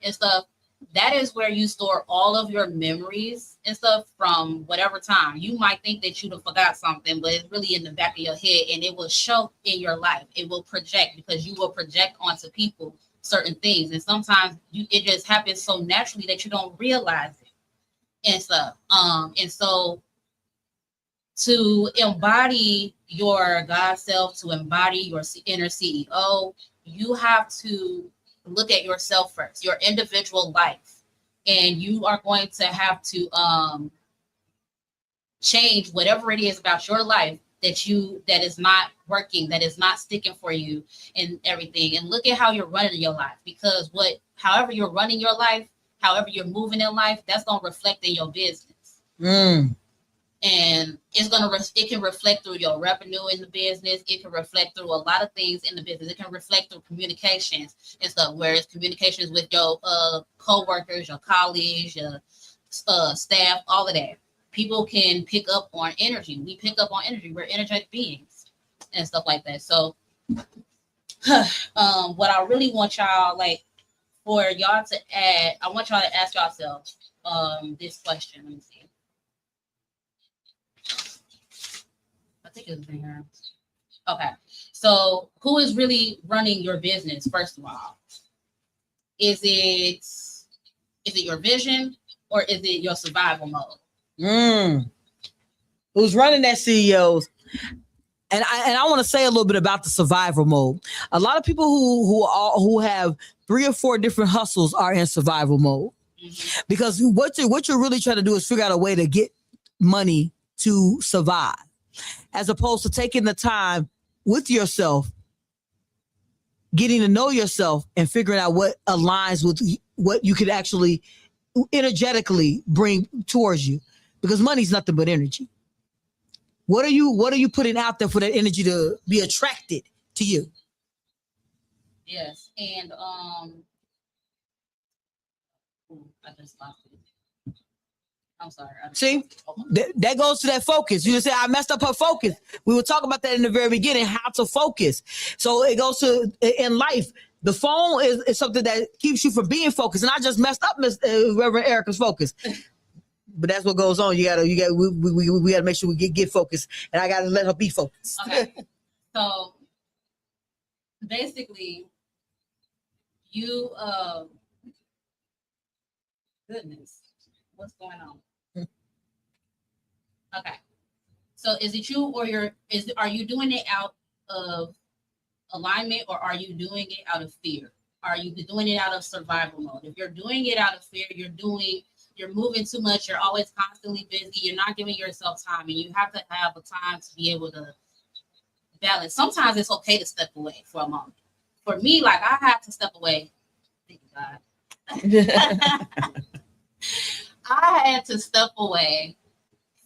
and stuff. That is where you store all of your memories and stuff from whatever time. You might think that you forgot something, but it's really in the back of your head, and it will show in your life. It will project because you will project onto people certain things, and sometimes it just happens so naturally that you don't realize it and stuff. And so to embody your God self, to embody your inner CEO, you have to look at yourself first, your individual life, and you are going to have to change whatever it is about your life that is not working, that is not sticking for you and everything. And look at how you're running your life, because however you're running your life, however you're moving in life, that's going to reflect in your business. And it can reflect through your revenue in the business. It can reflect through a lot of things in the business. It can reflect through communications and stuff, whereas communications with your co-workers, your colleagues, your staff, all of that. People can pick up on energy. We pick up on energy. We're energetic beings and stuff like that. So what I really want y'all, for y'all to add, I want y'all to ask yourselves this question. Let me see. I think it's in here. Okay. So who is really running your business, first of all? Is it your vision, or is it your survival mode? Who's running that, CEOs? And I want to say a little bit about the survival mode. A lot of people who have 3 or 4 different hustles are in survival mode, because what you're really trying to do is figure out a way to get money to survive, as opposed to taking the time with yourself, getting to know yourself, and figuring out what aligns with what you could actually energetically bring towards you, because money's nothing but energy. What are you putting out there for that energy to be attracted to you? Yes. And I just lost it. I'm sorry. See, that goes to that focus. You just say, I messed up her focus. We were talking about that in the very beginning, how to focus. So it goes to, in life, the phone is something that keeps you from being focused. And I just messed up Reverend Erica's focus. But that's what goes on. We gotta make sure we get focused, and I gotta let her be focused. Okay. So basically, you goodness, what's going on? Okay. So is it you, or are you doing it out of alignment, or are you doing it out of fear? Are you doing it out of survival mode? If you're doing it out of fear, you're moving too much. You're always constantly busy. You're not giving yourself time, and you have to have a time to be able to balance. Sometimes it's okay to step away for a moment. For me, I had to step away. Thank you, God. I had to step away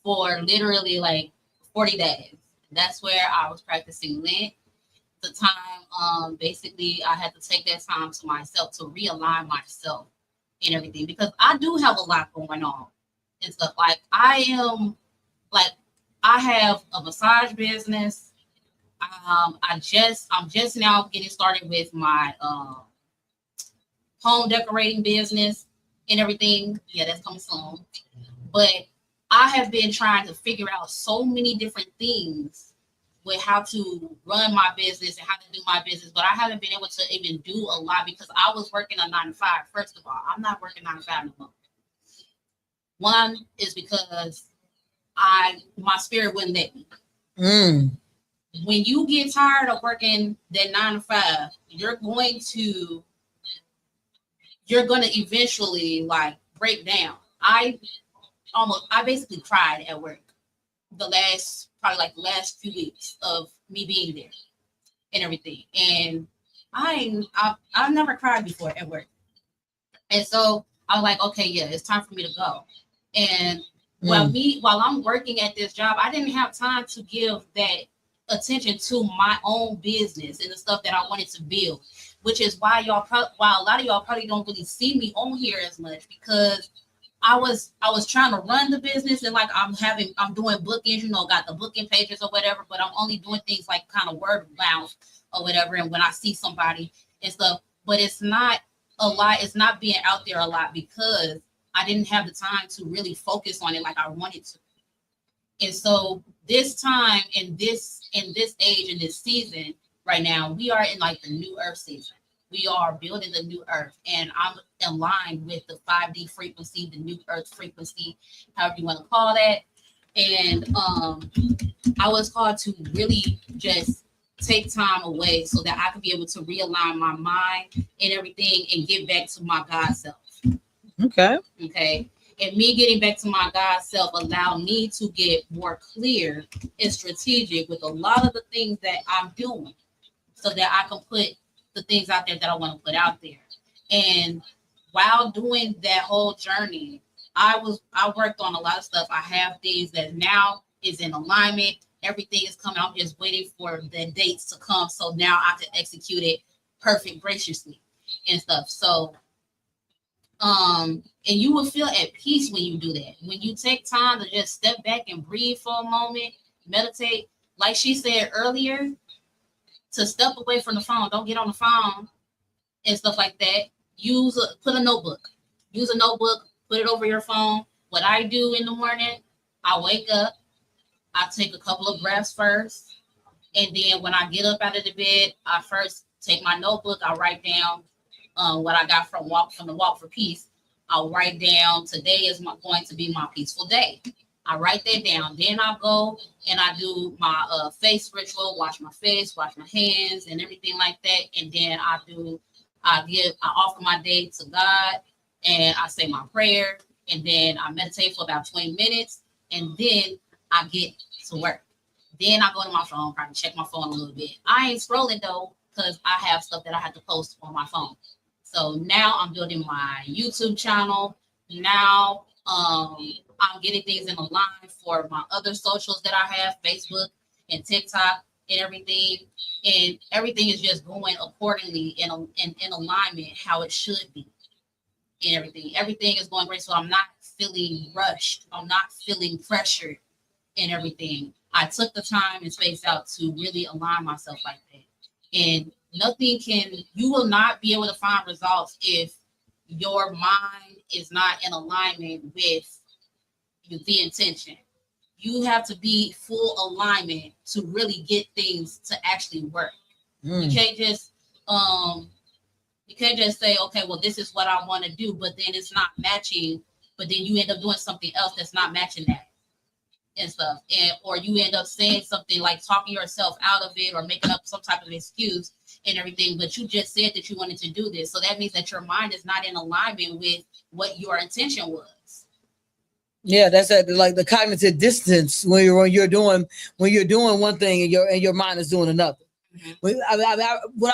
for literally 40 days. That's where I was practicing Lent. The time, basically, I had to take that time to myself to realign myself and everything, because I do have a lot going on and stuff. I have a massage business. I'm just now getting started with my home decorating business and everything. Yeah, that's coming soon. But I have been trying to figure out so many different things with how to run my business and how to do my business, but I haven't been able to even do a lot because I was working a 9 to 5. First of all, I'm not working 9 to 5 no more. One is because my spirit wouldn't let me. When you get tired of working that 9 to 5, you're going to eventually like break down. I basically cried at work the last few weeks of me being there and everything. And I've never cried before at work. And so I was like, okay, yeah, it's time for me to go. And while I'm working at this job, I didn't have time to give that attention to my own business and the stuff that I wanted to build, which is why a lot of y'all probably don't really see me on here as much, because I was trying to run the business and like I'm doing bookings, got the booking pages or whatever, but I'm only doing things like kind of word of mouth or whatever. And when I see somebody and stuff, but it's not a lot. It's not being out there a lot because I didn't have the time to really focus on it like I wanted to. And so this time in this age, in this season right now, we are in like the new earth season. We are building the new earth, and I'm aligned with the 5D frequency, the new earth frequency, however you want to call that. And I was called to really just take time away so that I could be able to realign my mind and everything and get back to my God self. Okay. And me getting back to my God self allowed me to get more clear and strategic with a lot of the things that I'm doing so that I can put the things out there that I want to put out there. And while doing that whole journey, I worked on a lot of stuff. I have things that now is in alignment. Everything is coming. I'm just waiting for the dates to come. So now I can execute it perfect, graciously and stuff. So, and you will feel at peace when you do that. When you take time to just step back and breathe for a moment, meditate, like she said earlier, to step away from the phone. Don't get on the phone and stuff like that. Put a notebook. Use a notebook, put it over your phone. What I do in the morning, I wake up, I take a couple of breaths first. And then when I get up out of the bed, I first take my notebook, I write down what I got from the Walk for Peace. I'll write down today is going to be my peaceful day. I write that down. Then I go and I do my face ritual, wash my face, wash my hands and everything like that. And then I offer my day to God and I say my prayer. And then I meditate for about 20 minutes. And then I get to work. Then I go to my phone, probably check my phone a little bit. I ain't scrolling though, because I have stuff that I have to post on my phone. So now I'm building my YouTube channel. Now I'm getting things in line for my other socials that I have, Facebook and TikTok and everything. And everything is just going accordingly in alignment how it should be. And everything is going great. So I'm not feeling rushed. I'm not feeling pressured and everything. I took the time and space out to really align myself like that. And you will not be able to find results if your mind is not in alignment with the intention. You have to be full alignment to really get things to actually work. You can't just say, okay, well, this is what I want to do, but then it's not matching, but then you end up doing something else that's not matching that and stuff. Or you end up saying something like talking yourself out of it or making up some type of excuse and everything, but you just said that you wanted to do this. So that means that your mind is not in alignment with what your intention was. Yeah, that's like the cognitive distance when you're doing one thing and your mind is doing another. Mm-hmm. What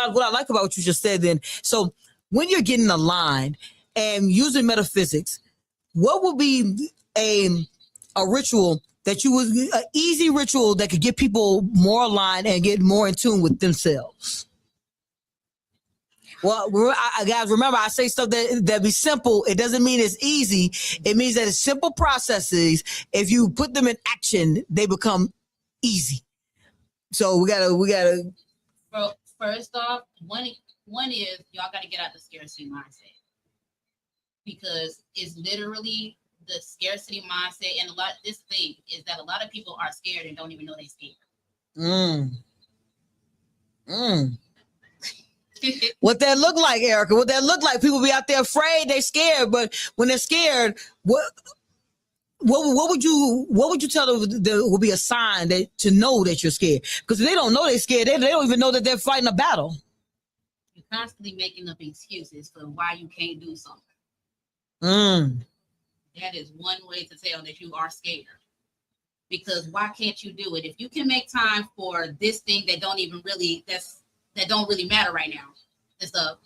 I like about what you just said then, so when you're getting aligned and using metaphysics, what would be a ritual an easy ritual that could get people more aligned and get more in tune with themselves? Well, guys, remember, I say stuff that be simple. It doesn't mean it's easy. It means that it's simple processes. If you put them in action, they become easy. So we gotta. Well, first off, one is y'all got to get out the scarcity mindset, because it's literally the scarcity mindset. And this thing is that a lot of people are scared and don't even know they're scared. What that look like, Erica? What that look like? People be out there afraid, they scared, but when they're scared, what would you tell them there will be a sign that to know that you're scared? Because if they don't know they're scared, they don't even know that they're fighting a battle. You're constantly making up excuses for why you can't do something. That is one way to tell that you are scared. Because why can't you do it? If you can make time for this thing that don't really matter right now and stuff,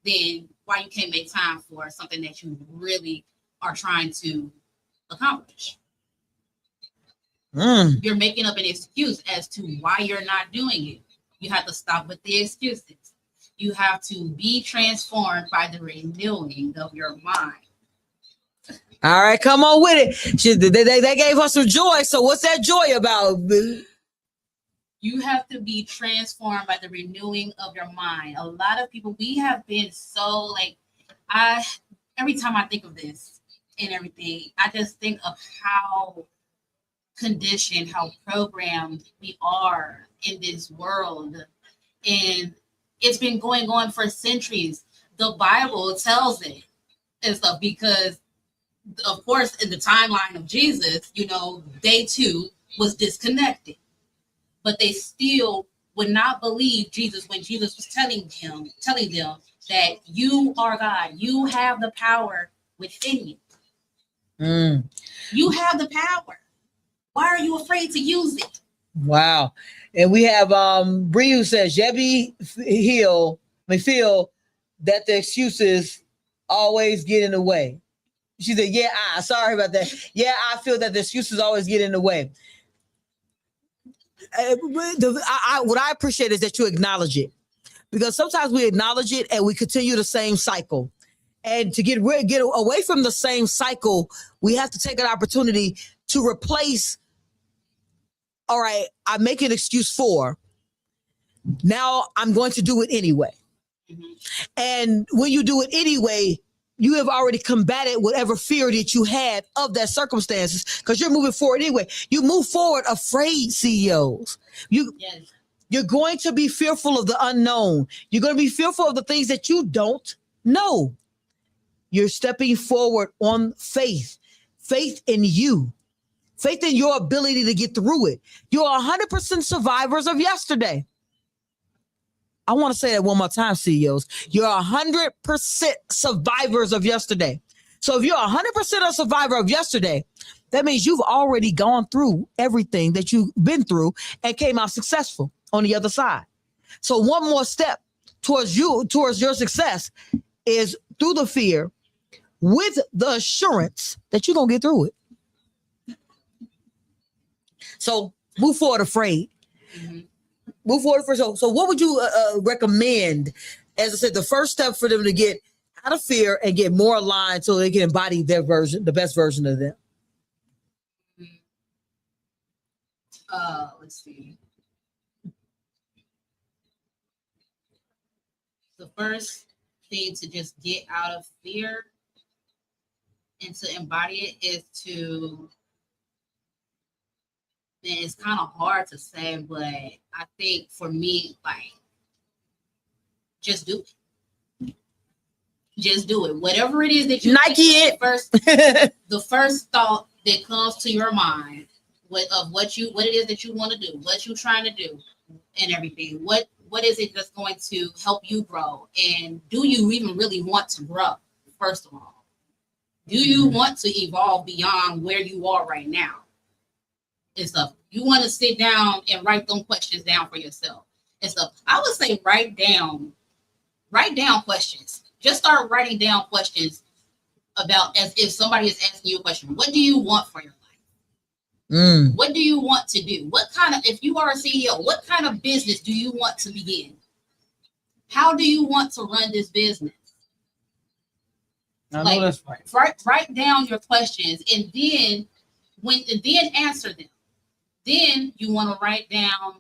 then why you can't make time for something that you really are trying to accomplish? You're making up an excuse as to why you're not doing it. You have to stop with the excuses. You have to be transformed by the renewing of your mind. All right, come on with it. They gave us some joy. So what's that joy about? You have to be transformed by the renewing of your mind. A lot of people, we have been so like, every time I think of this and everything, I just think of how conditioned, how programmed we are in this world. And it's been going on for centuries. The Bible tells it and stuff, because of course, in the timeline of Jesus, they too was disconnected, but they still would not believe Jesus when Jesus was telling them that you are God. You have the power within you. You have the power. Why are you afraid to use it? Wow. And we have Bree who says, Yebby feel that the excuses always get in the way. She said, sorry about that. Yeah, I feel that the excuses always get in the way. What I appreciate is that you acknowledge it, because sometimes we acknowledge it and we continue the same cycle. And to get away from the same cycle, we have to take an opportunity to replace. All right, I make an excuse for. Now I'm going to do it anyway. And when you do it anyway, you have already combated whatever fear that you had of that circumstances, because you're moving forward anyway. You move forward afraid, CEOs. You're going to be fearful of the unknown. You're going to be fearful of the things that you don't know. You're stepping forward on faith in you, faith in your ability to get through it. You're 100% survivors of yesterday. I want to say that one more time, CEOs. You're 100% survivors of yesterday. So if you're 100% a survivor of yesterday, that means you've already gone through everything that you've been through and came out successful on the other side. So one more step towards your success is through the fear with the assurance that you're going to get through it. So move forward afraid. Move forward for so what would you recommend, as I said, the first step for them to get out of fear and get more aligned so they can embody their version, the best version of them? Let's see. The first thing to just get out of fear and to embody it is to, and it's kind of hard to say, but I think for me, like, just do it. Just do it. Whatever it is that you Nike it. The first thought that comes to your mind of what it is that you want to do, what you're trying to do, and everything. What is it that's going to help you grow? And do you even really want to grow? First of all, do you want to evolve beyond where you are right now? And stuff. You want to sit down and write them questions down for yourself and stuff. I would say write down questions. Just start writing down questions about, as if somebody is asking you a question. What do you want for your life? What do you want to do? If you are a CEO, what kind of business do you want to begin? How do you want to run this business? I know that's right. Write down your questions and then answer them. Then you want to write down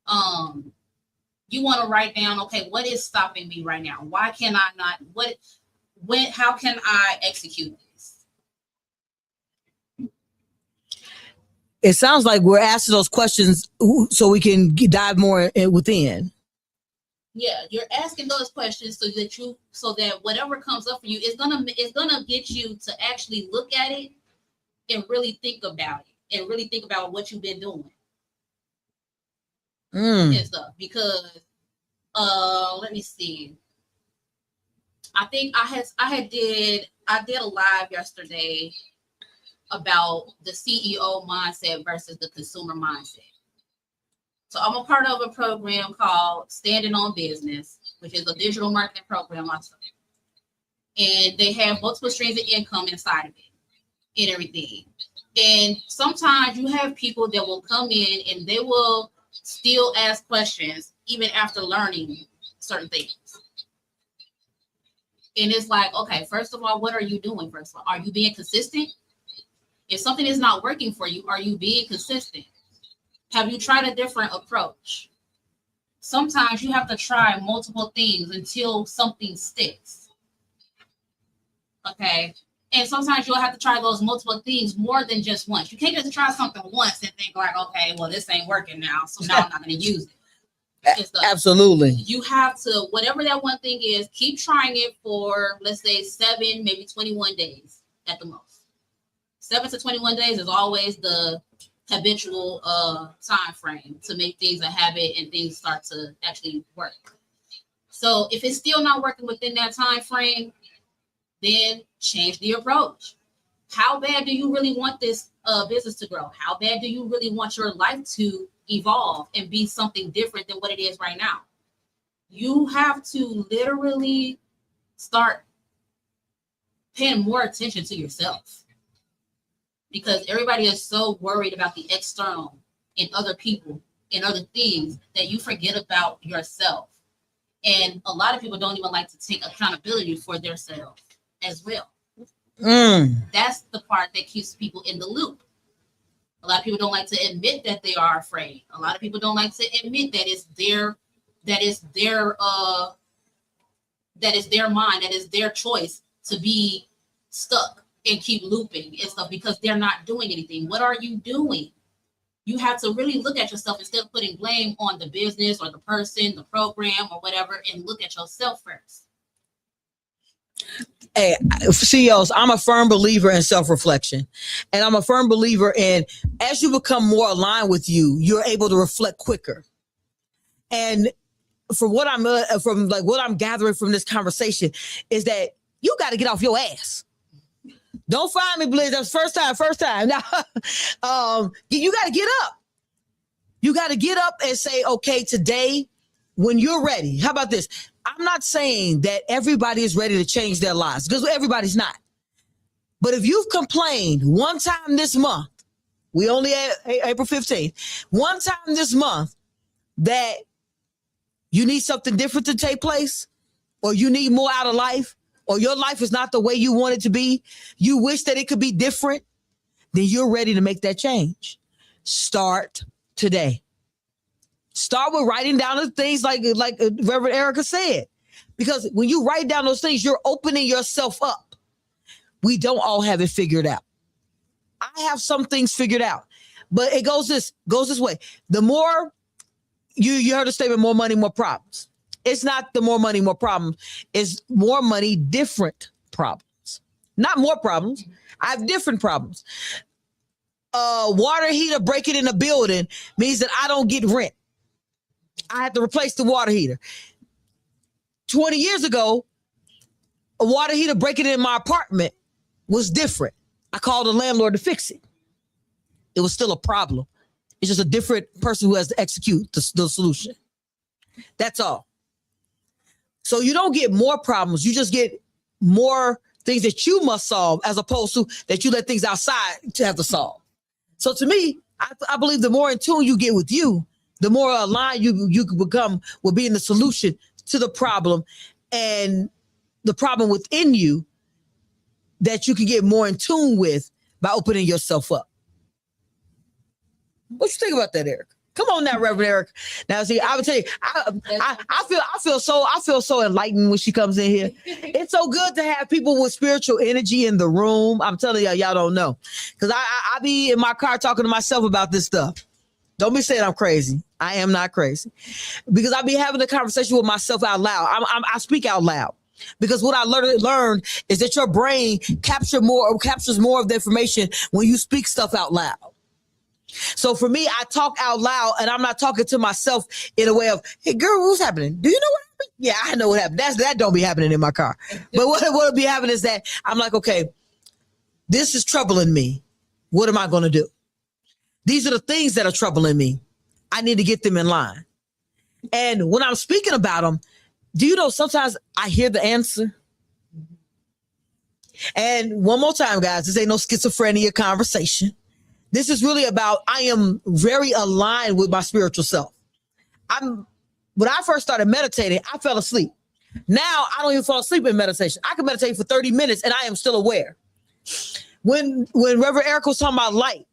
You want to write down, okay, what is stopping me right now? Why can I not? How can I execute this? It sounds like we're asking those questions so we can dive more within. Yeah, you're asking those questions so that whatever comes up for you is gonna get you to actually look at it and really think about it and really think about what you've been doing and stuff. Because let me see. I think I did a live yesterday about the CEO mindset versus the consumer mindset. So I'm a part of a program called Standing on Business, which is a digital marketing program also. And they have multiple streams of income inside of it and everything. And sometimes you have people that will come in and they will still ask questions even after learning certain things. And it's like, okay, first of all, what are you doing? First of all, are you being consistent? If something is not working for you, are you being consistent? Have you tried a different approach? Sometimes you have to try multiple things until something sticks. Okay. And sometimes you'll have to try those multiple things more than just once. You can't just try something once and think like, okay, well, this ain't working now, so now I'm not going to use it. Absolutely. You have to, whatever that one thing is, keep trying it for, let's say, 7, maybe 21 days at the most. 7 to 21 days is always the habitual time frame to make things a habit and things start to actually work. So if it's still not working within that time frame, then change the approach. How bad do you really want this business to grow? How bad do you really want your life to evolve and be something different than what it is right now? You have to literally start paying more attention to yourself, because everybody is so worried about the external and other people and other things that you forget about yourself. And a lot of people don't even like to take accountability for themselves as well. That's the part that keeps people in the loop. A lot of people don't like to admit that they are afraid. A lot of people don't like to admit that it's their mind, that is their choice to be stuck and keep looping and stuff because they're not doing anything. What are you doing? You have to really look at yourself instead of putting blame on the business or the person, the program or whatever, and look at yourself first. Hey, CEOs, I'm a firm believer in self-reflection, and I'm a firm believer in, as you become more aligned with you, you're able to reflect quicker. And from what I'm gathering from this conversation is that you got to get off your ass. Don't find me, Blizz. That's first time. Now, you got to get up. You got to get up and say, okay, today, when you're ready. How about this? I'm not saying that everybody is ready to change their lives, because everybody's not. But if you've complained one time this month, we only at April 15th, one time this month that you need something different to take place, or you need more out of life, or your life is not the way you want it to be, you wish that it could be different, then you're ready to make that change. Start today. Start with writing down the things like Reverend Erica said. Because when you write down those things, you're opening yourself up. We don't all have it figured out. I have some things figured out, but it goes this way. The more you heard the statement, more money, more problems. It's not the more money, more problems. It's more money, different problems. Not more problems. I have different problems. Water heater breaking in a building means that I don't get rent. I had to replace the water heater. 20 years ago, a water heater breaking in my apartment was different. I called the landlord to fix it. It was still a problem. It's just a different person who has to execute the solution. That's all. So you don't get more problems. You just get more things that you must solve, as opposed to that you let things outside to have to solve. So to me, I believe the more in tune you get with you, the more aligned you can become with being the solution to the problem, and the problem within you that you can get more in tune with by opening yourself up. What you think about that, Eric? Come on now, Reverend Eric. Now, see, I would tell you, I feel so enlightened when she comes in here. It's so good to have people with spiritual energy in the room. I'm telling y'all don't know, because I be in my car talking to myself about this stuff. Don't be saying I'm crazy. I am not crazy, because I be having a conversation with myself out loud. I speak out loud. Because what I learned is that your brain captures more of the information when you speak stuff out loud. So for me, I talk out loud, and I'm not talking to myself in a way of, hey, girl, what's happening? Do you know what happened? Yeah, I know what happened. That don't be happening in my car. But what'll be happening is that I'm like, okay, this is troubling me. What am I going to do? These are the things that are troubling me. I need to get them in line. And when I'm speaking about them, do you know sometimes I hear the answer? And one more time, guys, this ain't no schizophrenia conversation. This is really about, I am very aligned with my spiritual self. When I first started meditating, I fell asleep. Now I don't even fall asleep in meditation. I can meditate for 30 minutes and I am still aware. When Reverend Eric was talking about light,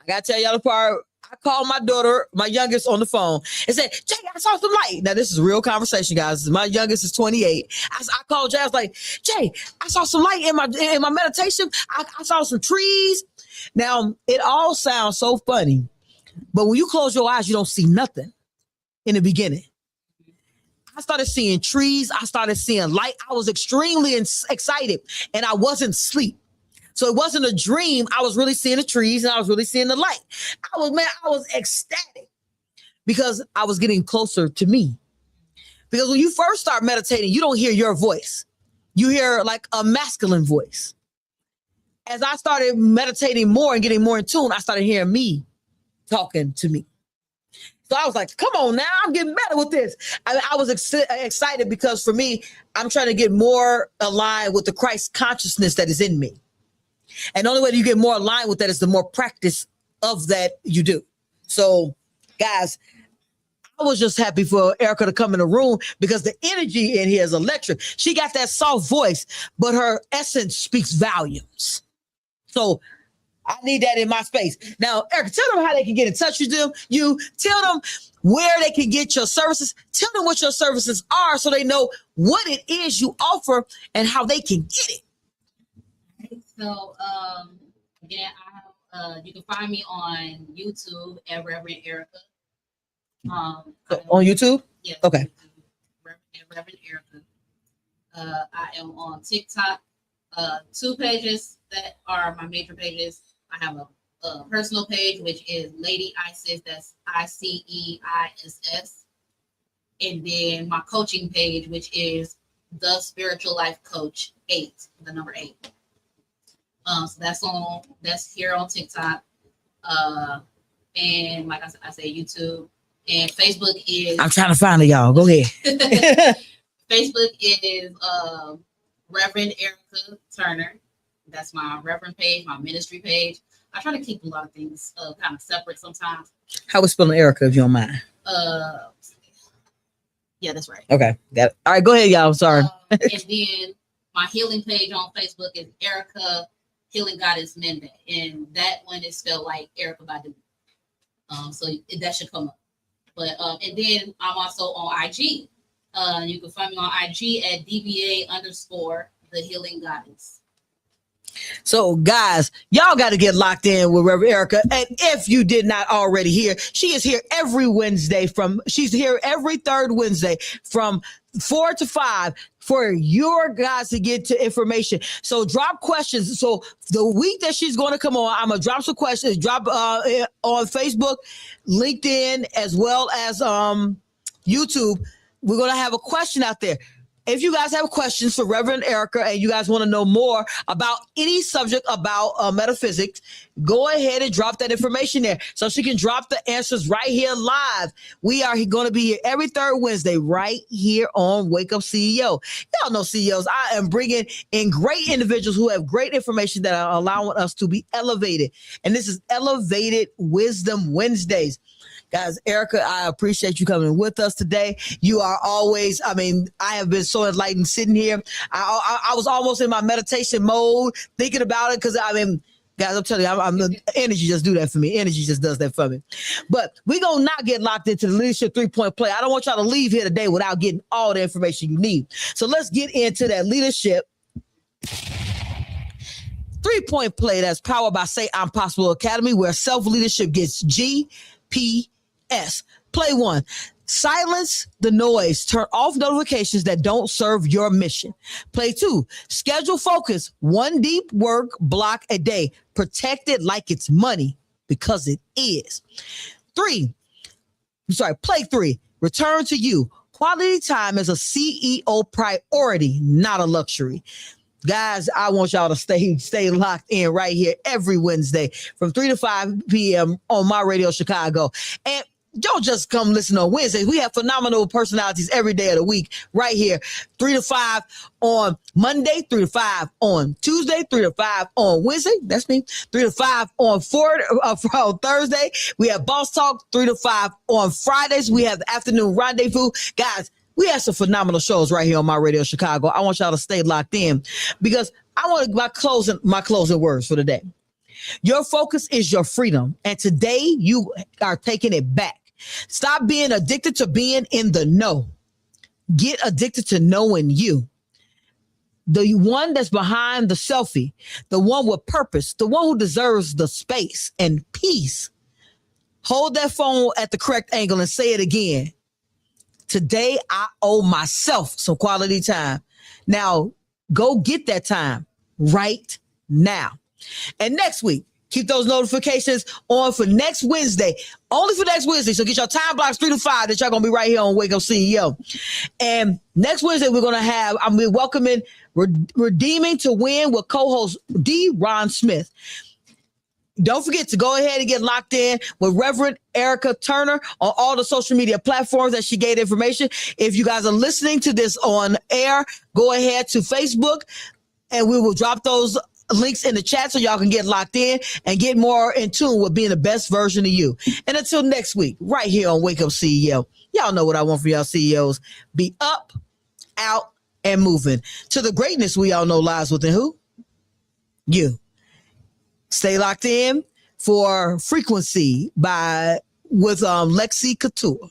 I gotta tell y'all the part. I called my daughter, my youngest, on the phone and said, Jay, I saw some light. Now, this is a real conversation, guys. My youngest is 28. I called Jay. I was like, Jay, I saw some light in my meditation. I saw some trees. Now, it all sounds so funny, but when you close your eyes, you don't see nothing in the beginning. I started seeing trees. I started seeing light. I was extremely excited, and I wasn't asleep. So it wasn't a dream. I was really seeing the trees and I was really seeing the light. I was ecstatic because I was getting closer to me. Because when you first start meditating, you don't hear your voice. You hear like a masculine voice. As I started meditating more and getting more in tune, I started hearing me talking to me. So I was like, come on now, I'm getting better with this. I was excited because for me, I'm trying to get more aligned with the Christ consciousness that is in me. And the only way you get more aligned with that is the more practice of that you do. So, guys, I was just happy for Erica to come in the room because the energy in here is electric. She got that soft voice, but her essence speaks volumes. So I need that in my space. Now, Erica, tell them how they can get in touch with them. You tell them where they can get your services. Tell them what your services are so they know what it is you offer and how they can get it. So, again, you can find me on YouTube at Reverend Erica. On YouTube? Yes. Okay. Reverend Erica. I am on TikTok. 2 pages that are my major pages. I have a personal page, which is Lady Isis. That's ICEISS. And then my coaching page, which is The Spiritual Life Coach 8, the number 8. So that's here on TikTok. And like I say, YouTube. And Facebook is... I'm trying to find it, y'all. Go ahead. Facebook is Reverend Erica Turner. That's my Reverend page, my ministry page. I try to keep a lot of things kind of separate sometimes. How was spelling Erica, if you don't mind? Yeah, that's right. Okay. Got it. All right, go ahead, y'all. I'm sorry. And then my healing page on Facebook is Erica Healing Goddess Mende, and that one is spelled like Erica Badu. So that should come up. But and then I'm also on IG. You can find me on IG at DBA_the Healing Goddess. So, guys, y'all got to get locked in with Reverend Erica. And if you did not already hear, she is here every Wednesday she's here every third Wednesday from 4 to 5 for your guys to get to information. So drop questions. So the week that she's going to come on, I'm going to drop some questions, drop on Facebook, LinkedIn, as well as YouTube. We're going to have a question out there. If you guys have questions for Reverend Erica and you guys want to know more about any subject about metaphysics, go ahead and drop that information there so she can drop the answers right here live. We are going to be here every third Wednesday right here on Wake Up CEO. Y'all know CEOs. I am bringing in great individuals who have great information that are allowing us to be elevated. And this is Elevated Wisdom Wednesdays. Guys, Erica, I appreciate you coming with us today. You are always, I have been so enlightened sitting here. I was almost in my meditation mode, thinking about it because, Guys, I'm telling you, energy just do that for me. Energy just does that for me. But we're going to not get locked into the leadership 3-point play. I don't want y'all to leave here today without getting all the information you need. So let's get into that leadership 3-point play that's powered by Say I'm Possible Academy, where self-leadership gets GPS. Play 1. Silence the noise. Turn off notifications that don't serve your mission. Play 2. Schedule focus. 1 deep work block a day. Protect it like it's money, because it is. Play 3. Return to you. Quality time is a CEO priority, not a luxury. Guys, I want y'all to stay locked in right here every Wednesday from 3 to 5 p.m. on My Radio Chicago. And don't just come listen on Wednesdays. We have phenomenal personalities every day of the week right here. 3 to 5 on Monday, 3 to 5 on Tuesday, 3 to 5 on Wednesday. That's me. 3 to 5 on Thursday. We have Boss Talk, 3 to 5 on Fridays. We have the Afternoon Rendezvous. Guys, we have some phenomenal shows right here on My Radio Chicago. I want y'all to stay locked in, because I want my closing words for the day. Your focus is your freedom, and today you are taking it back. Stop being addicted to being in the know. Get addicted to knowing you. The one that's behind the selfie, the one with purpose, the one who deserves the space and peace. Hold that phone at the correct angle and say it again. Today, I owe myself some quality time. Now, go get that time right now. And next week, keep those notifications on for next Wednesday. Only for next Wednesday. So get your time blocks 3 to 5 that y'all going to be right here on Wake Up CEO. And next Wednesday, I'm welcoming Redeeming to Win with co-host D. Ron Smith. Don't forget to go ahead and get locked in with Reverend Erica Turner on all the social media platforms that she gave information. If you guys are listening to this on air, go ahead to Facebook and we will drop those links in the chat so y'all can get locked in and get more in tune with being the best version of you. And until next week, right here on Wake Up CEO, y'all know what I want from y'all CEOs. Be up, out, and moving to the greatness we all know lies within who? You. Stay locked in for Frequency with Lexi Couture.